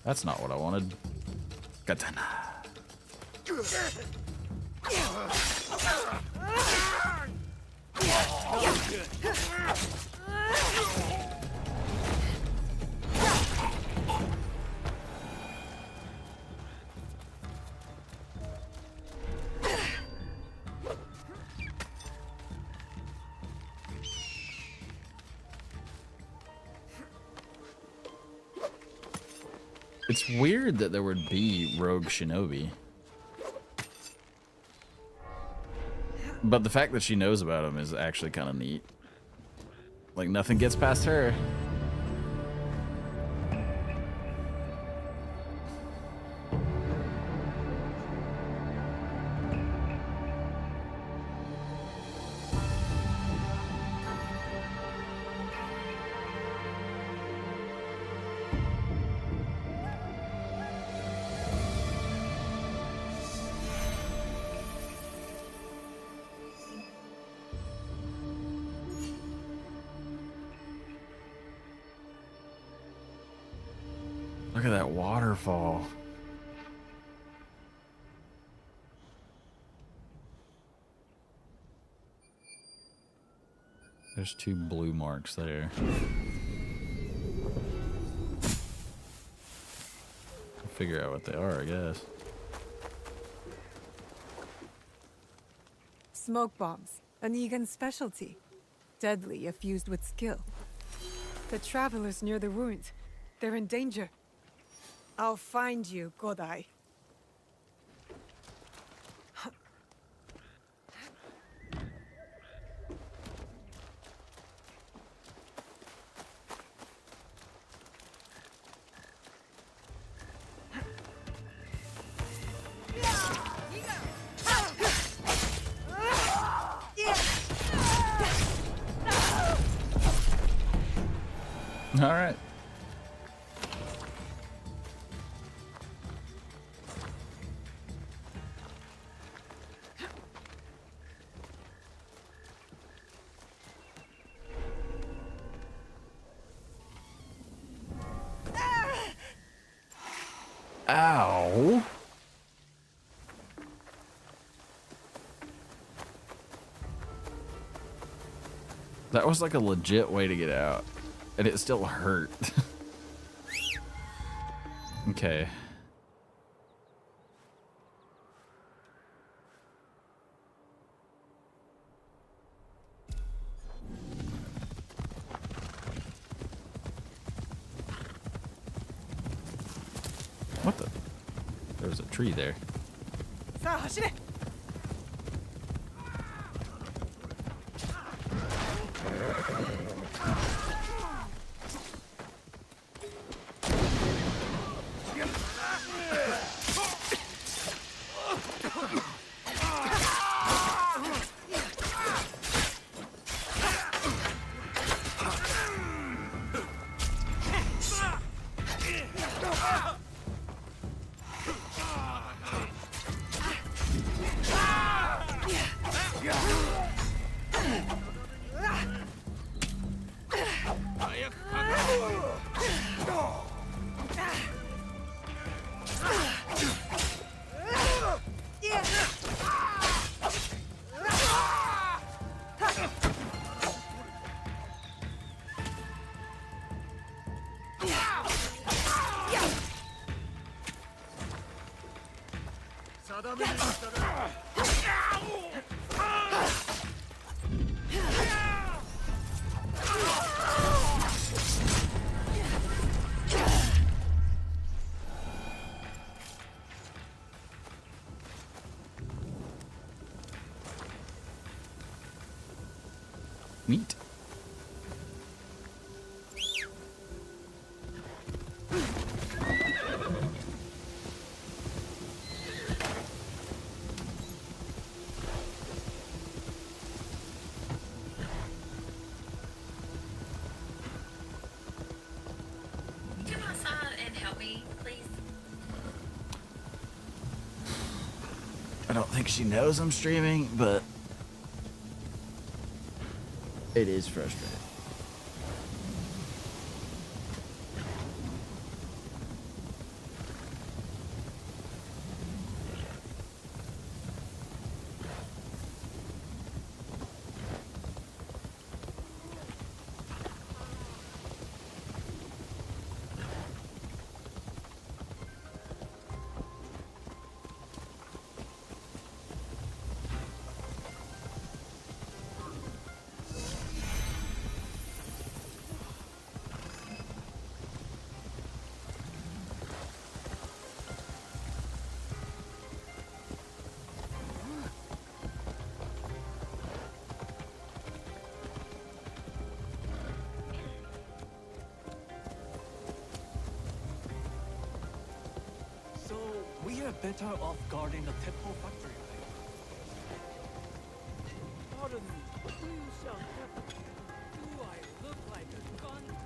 Speaker 1: That's not what I wanted. Katana. It's weird that there would be rogue shinobi. But the fact that she knows about him is actually kind of neat. Like, nothing gets past her. Look at that waterfall. There's 2 blue marks there. I'll figure out what they are, I guess.
Speaker 4: Smoke bombs, an Egan specialty. Deadly if used with skill. The travelers near the ruins, they're in danger. I'll find you, Godai.
Speaker 1: All right. Ow. That was like a legit way to get out. And it still hurt. Okay. What the? There was a tree there. Meat.
Speaker 11: Come outside and help me, please.
Speaker 1: I don't think she knows I'm streaming, but it is frustrating.
Speaker 8: So, we are better off guarding the Teppo factory, right?
Speaker 5: Pardon me, who shall have it? Do I look like a gunman?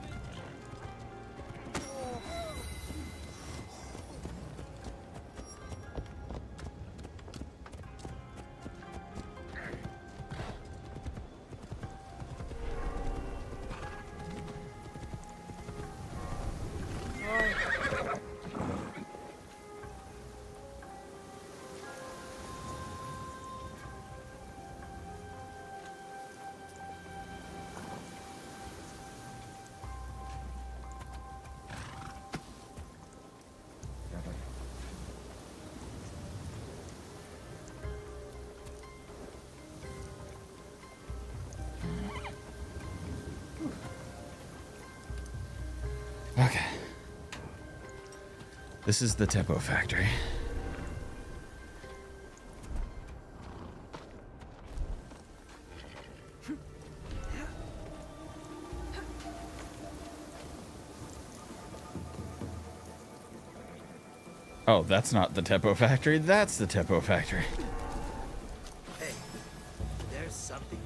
Speaker 1: Okay. This is the Teppo factory. Oh, that's not the Teppo factory. That's the Teppo factory.
Speaker 5: Hey, there's something.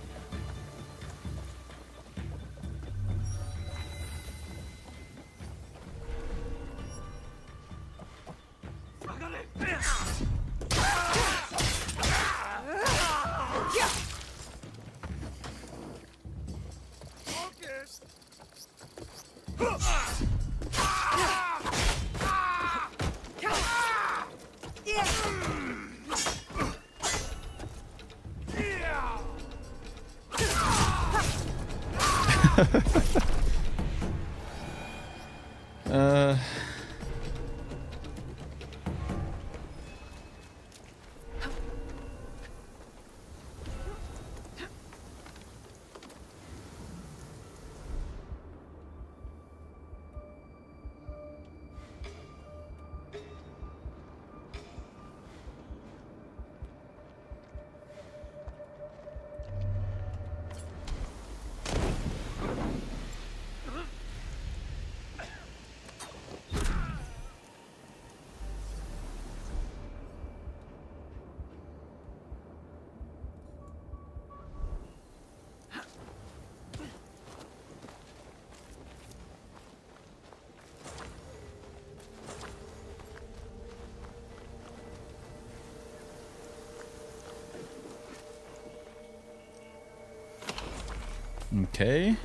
Speaker 1: Okay.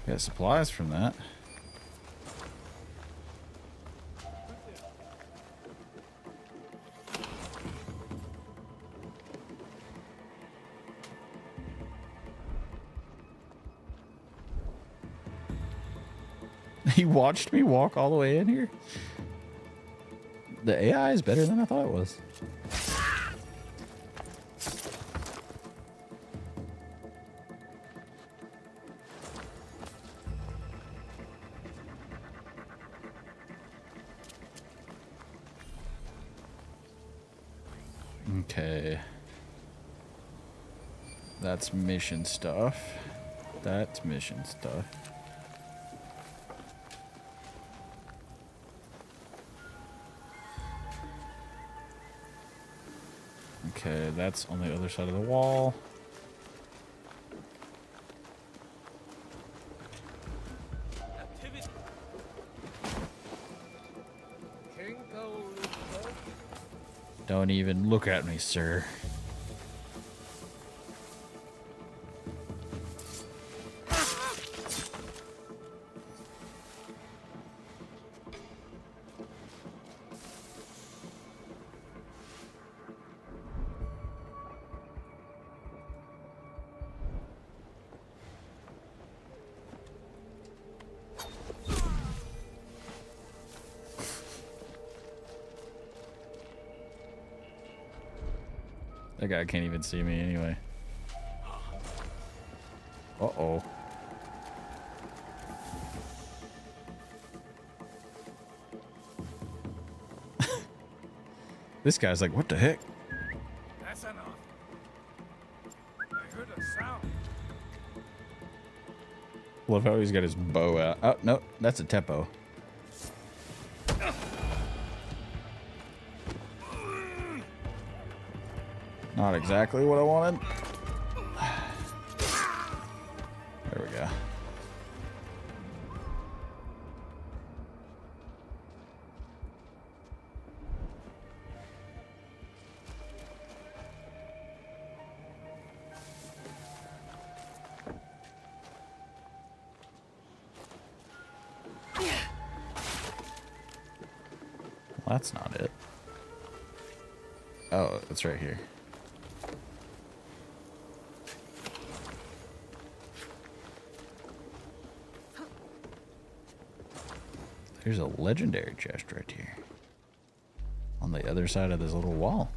Speaker 1: Got supplies from that. He watched me walk all the way in here. The AI is better than I thought it was. Okay. That's mission stuff. That's mission stuff. Okay, that's on the other side of the wall. Don't even look at me, sir. That guy can't even see me anyway. Uh-oh. This guy's like, what the heck?
Speaker 5: That's enough. I heard a sound.
Speaker 1: Love how he's got his bow out. Oh, no, that's a Teppo. Not exactly what I wanted. There we go. Well, that's not it. Oh, it's right here. There's a legendary chest right here. On the other side of this little wall.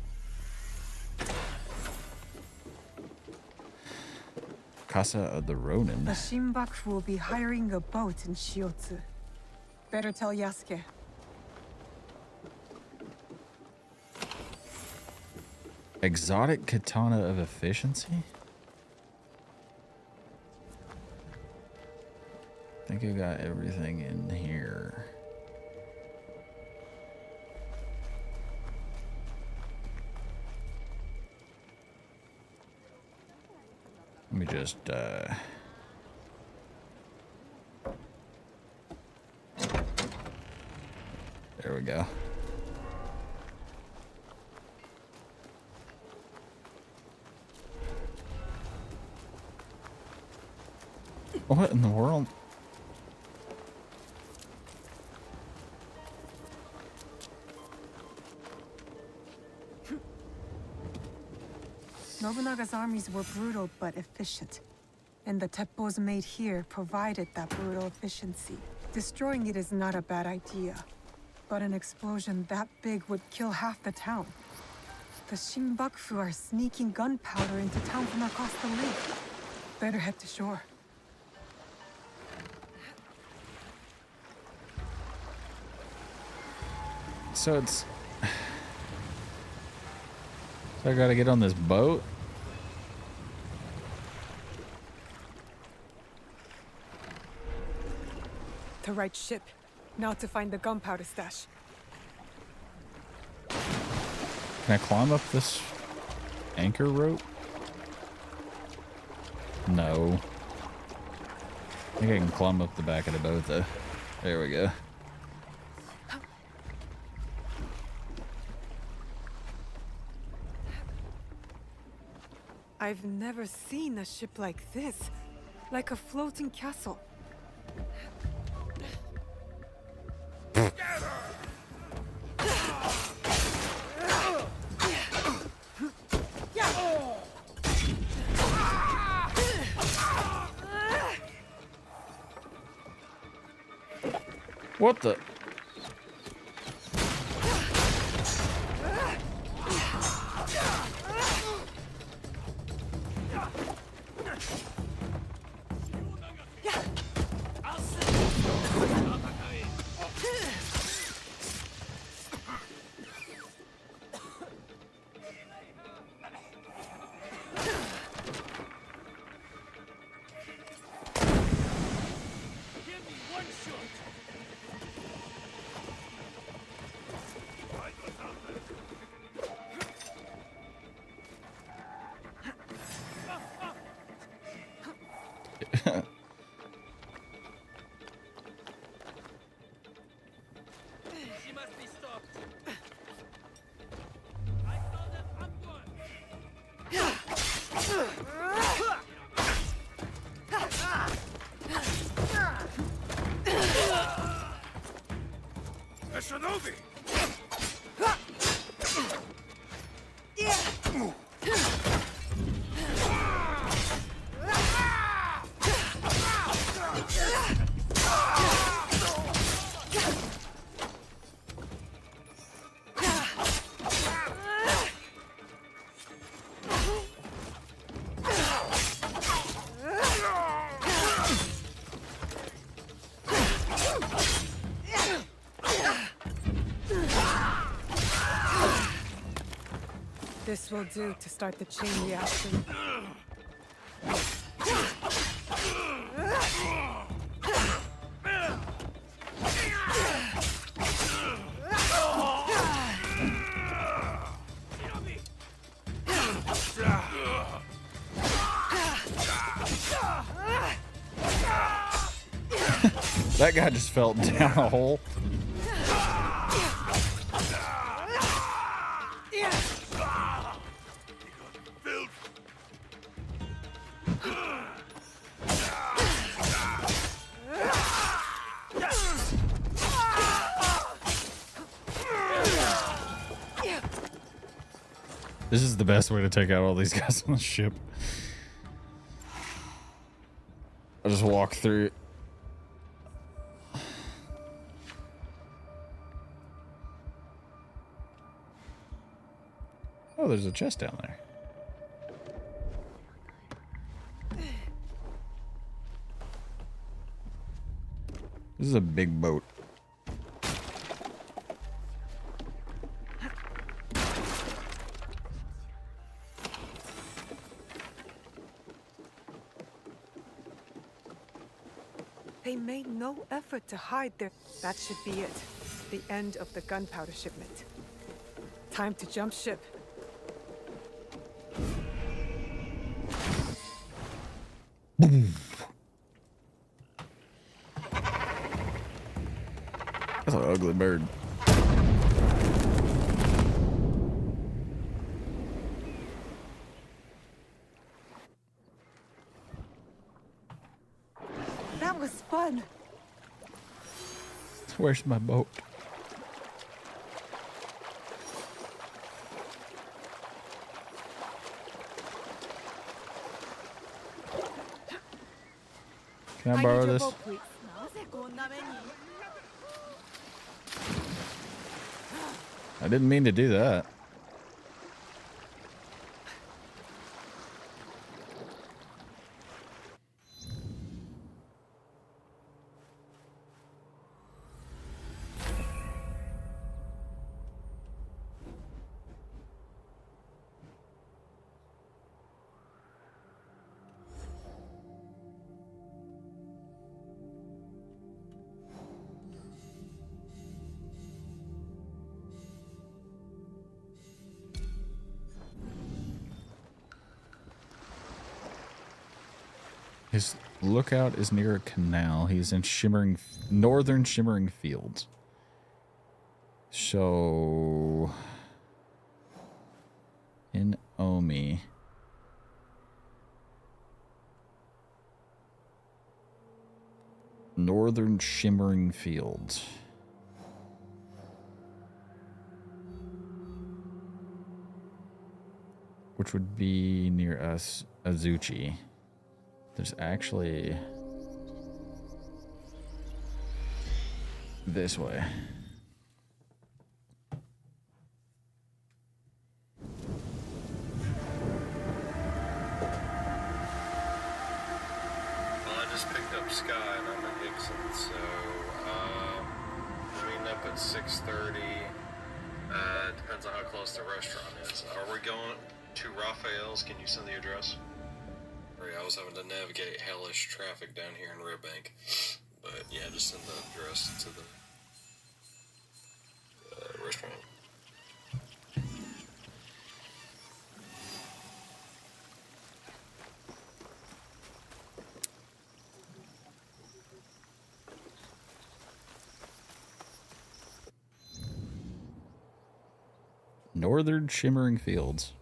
Speaker 1: Casa of the Ronin.
Speaker 4: The Shinbaku will be hiring a boat in Shiotsu. Better tell Yasuke.
Speaker 1: Exotic katana of efficiency? I think I got everything in here. Let me just, there we go. What in the world?
Speaker 4: Nobunaga's armies were brutal but efficient. And the teppos made here provided that brutal efficiency. Destroying it is not a bad idea. But an explosion that big would kill half the town. The Shinbaku are sneaking gunpowder into town from across the lake. Better head to shore.
Speaker 1: So it's... So I gotta get on this boat?
Speaker 4: The right ship. Now to find the gunpowder stash.
Speaker 1: Can I climb up this anchor rope? No. I think I can climb up the back of the boat though. There we go.
Speaker 4: I've never seen a ship like this. Like a floating castle.
Speaker 1: What the?
Speaker 5: She must be stopped. I saw that upward.
Speaker 12: A shinobi!
Speaker 4: This will do to start the chain reaction.
Speaker 1: That guy just fell down a hole. This is the best way to take out all these guys on the ship. I'll just walk through. Oh, there's a chest down there. This is a big boat.
Speaker 4: They made no effort to hide their... That should be it. The end of the gunpowder shipment. Time to jump ship.
Speaker 1: That's an ugly bird.
Speaker 4: That was fun.
Speaker 1: Where's my boat? Can I borrow this? I didn't mean to do that. His lookout is near a canal. He's in northern shimmering fields. So in Omi. Northern shimmering fields. Which would be near us, Azuchi. There's actually this way.
Speaker 10: Well, I just picked up Sky and I'm in Hickson, so meeting up at 6:30. Depends on how close the restaurant is. Are we going to Raphael's? Can you send the address? I was having to navigate hellish traffic down here in Red Bank. But yeah, just send the address to the restaurant.
Speaker 1: Northern Shimmering Fields.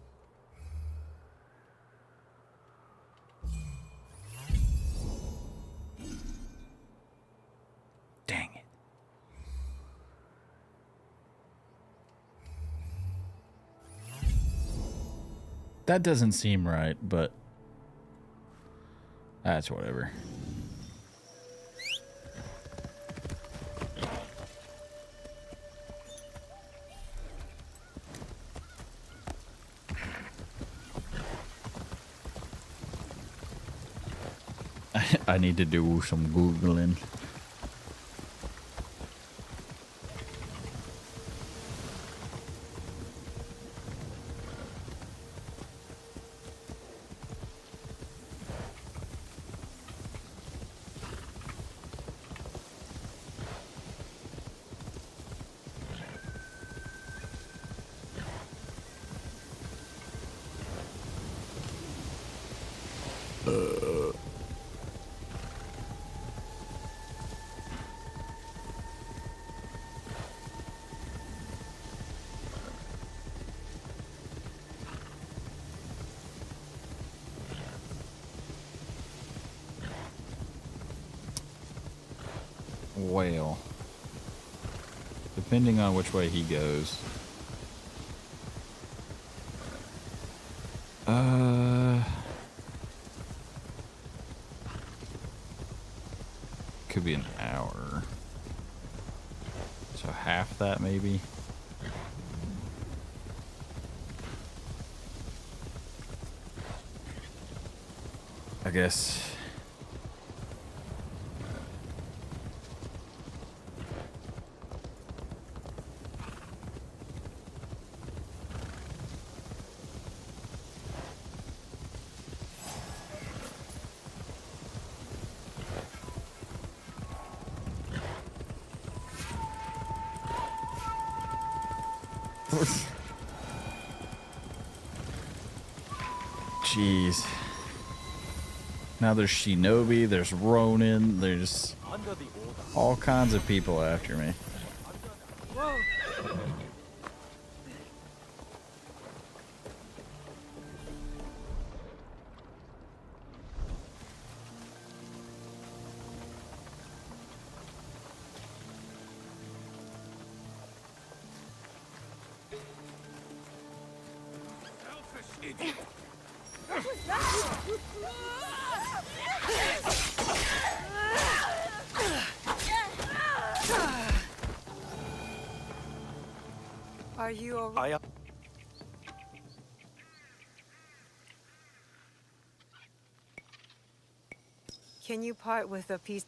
Speaker 1: Dang it. That doesn't seem right, but that's whatever. I need to do some Googling. Well, depending on which way he goes. Could be an hour. So half that maybe. I guess. Jeez. Now there's Shinobi, there's Ronin, there's all kinds of people after me.
Speaker 4: Are you alright? Can you part with a piece?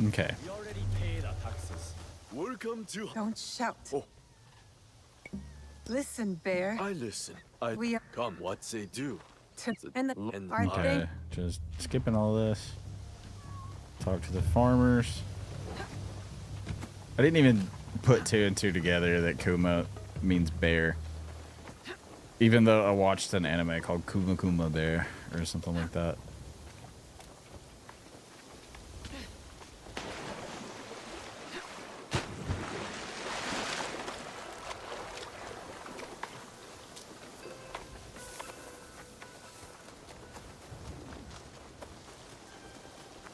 Speaker 1: Okay.
Speaker 12: We already paid our taxes. Welcome to.
Speaker 4: Don't shout.
Speaker 12: Oh.
Speaker 4: Listen, Bear.
Speaker 12: I listen.
Speaker 4: We are
Speaker 12: Come, what say do?
Speaker 4: and are
Speaker 1: Okay, just skipping all this. Talk to the farmers. I didn't even put two and two together that Kuma means bear. Even though I watched an anime called Kuma Kuma Bear or something like that.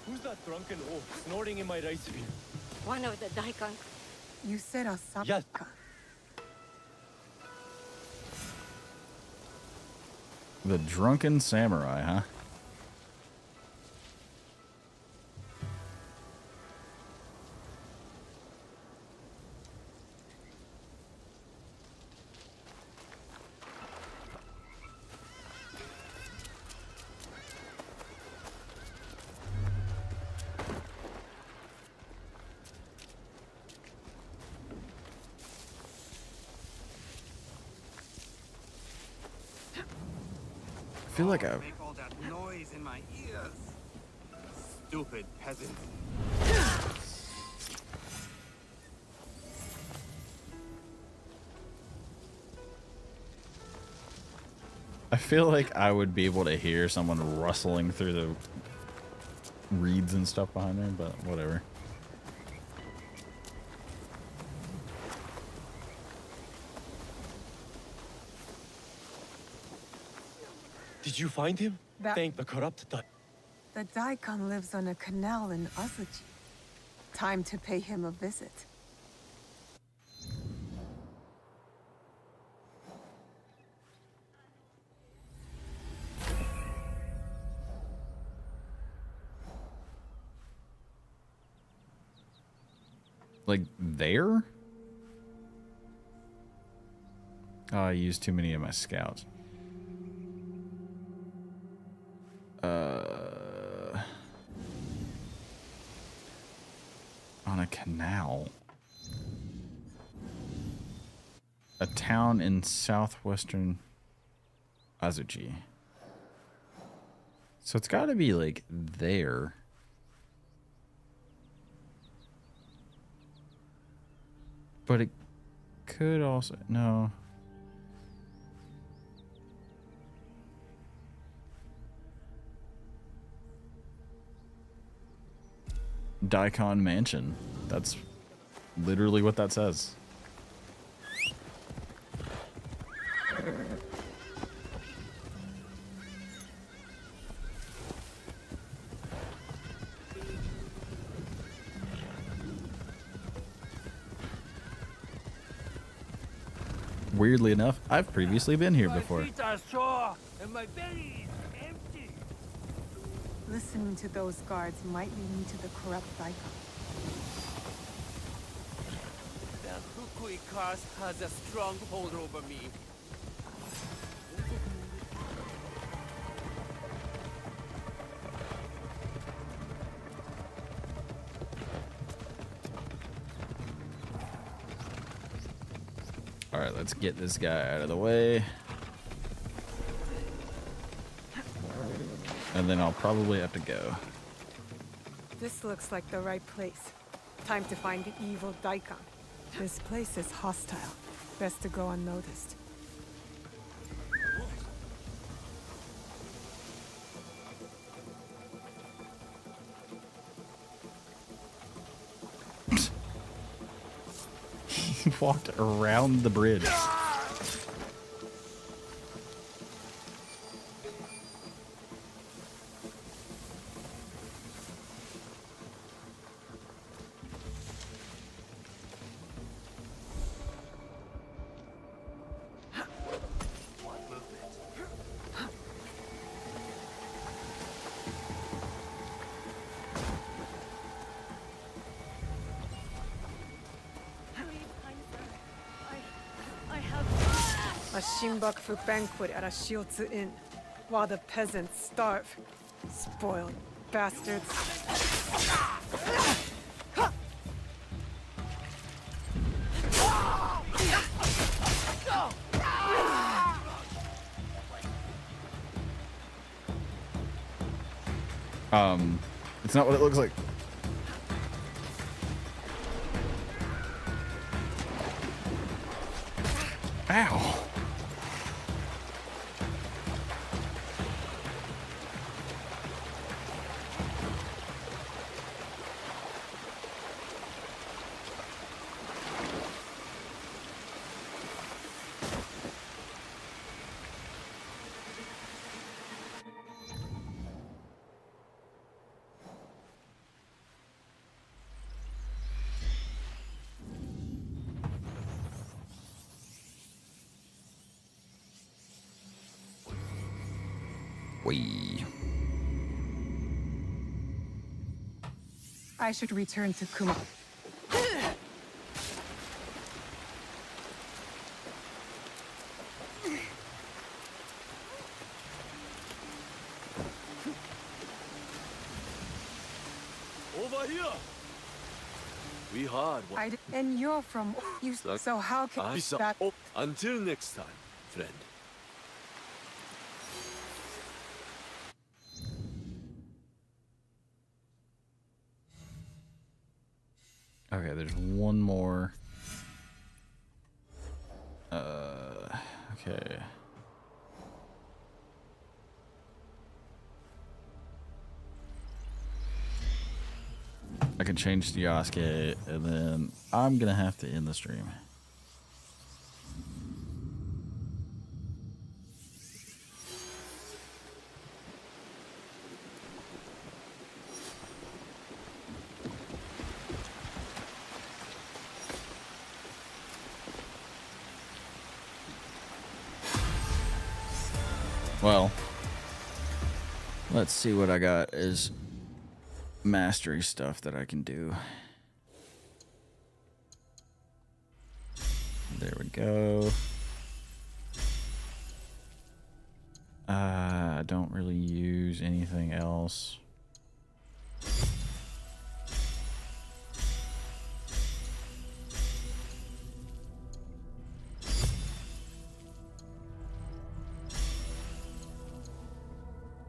Speaker 8: Who's that drunken oaf snorting in my rice field?
Speaker 14: One of the Daikon.
Speaker 4: You said Asaka.
Speaker 8: Yes.
Speaker 1: The drunken samurai, huh? I feel like I
Speaker 15: Make all that noise in my ears. Stupid peasants.
Speaker 1: I feel like I would be able to hear someone rustling through the reeds and stuff behind me, but whatever.
Speaker 12: Did you find him? Thank the corrupt
Speaker 4: The Daikon lives on a canal in Azuchi. Time to pay him a visit.
Speaker 1: Like there? Oh, I used too many of my scouts. On a canal. A town in southwestern Azuchi. So it's got to be like there. But it could also... No. Daikon Mansion. That's literally what that says. Weirdly enough, I've previously been here before.
Speaker 5: My feet are sore and my belly is empty.
Speaker 4: Listening to those guards might lead me to the corrupt Daikon.
Speaker 15: The Fukui curse has a stronghold over me.
Speaker 1: All right, let's get this guy out of the way. And then I'll probably have to go.
Speaker 4: This looks like the right place. Time to find the evil Daikon. This place is hostile. Best to go unnoticed.
Speaker 1: He walked around the bridge.
Speaker 4: A Shinbakufu banquet at a Shiotsu Inn, while the peasants starve. Spoiled bastards.
Speaker 1: It's not what it looks like. Ow.
Speaker 4: I should return to Kuma.
Speaker 12: Over here! We heard what...
Speaker 4: And you're from... So how can that...
Speaker 12: Oh, until next time, friend.
Speaker 1: Okay, there's one more. Okay. I can change to Yasuke, and then I'm gonna have to end the stream. Well, let's see what I got as mastery stuff that I can do. There we go. I don't really use anything else.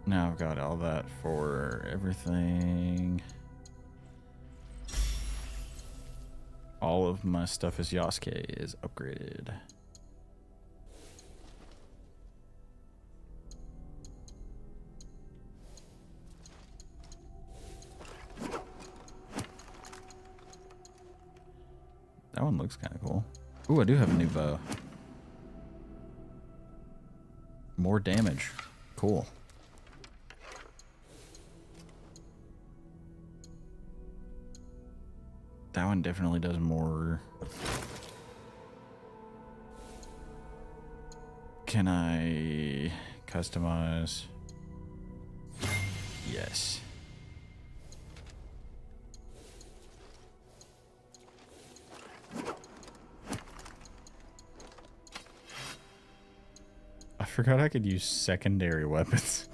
Speaker 1: Now I've got all that for everything. All of my stuff as Yasuke is upgraded. That one looks kind of cool. Ooh, I do have a new bow. More damage. Cool. That one definitely does more. Can I customize? Yes. I forgot I could use secondary weapons.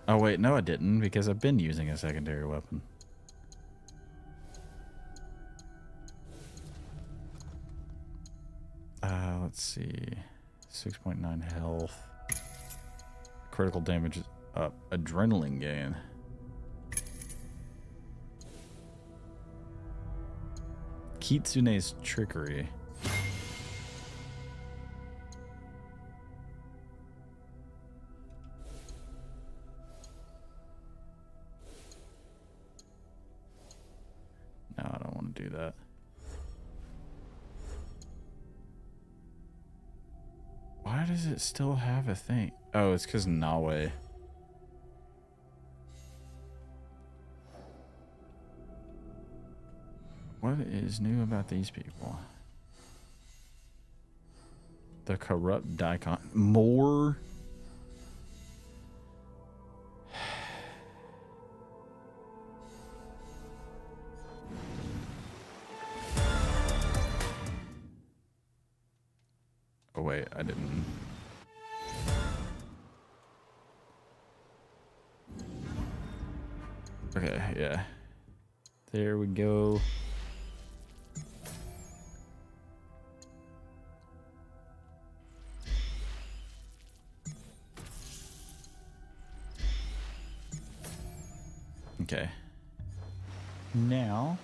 Speaker 1: Oh wait, no I didn't, because I've been using a secondary weapon. Let's see. 6.9 health. Critical damage is up. Adrenaline gain. Kitsune's trickery. No, I don't want to do that. Why does it still have a thing? Oh, it's because Nawe. What is new about these people? The corrupt Daikon. More? Oh wait, I didn't. Okay, yeah. There we go. Okay. Now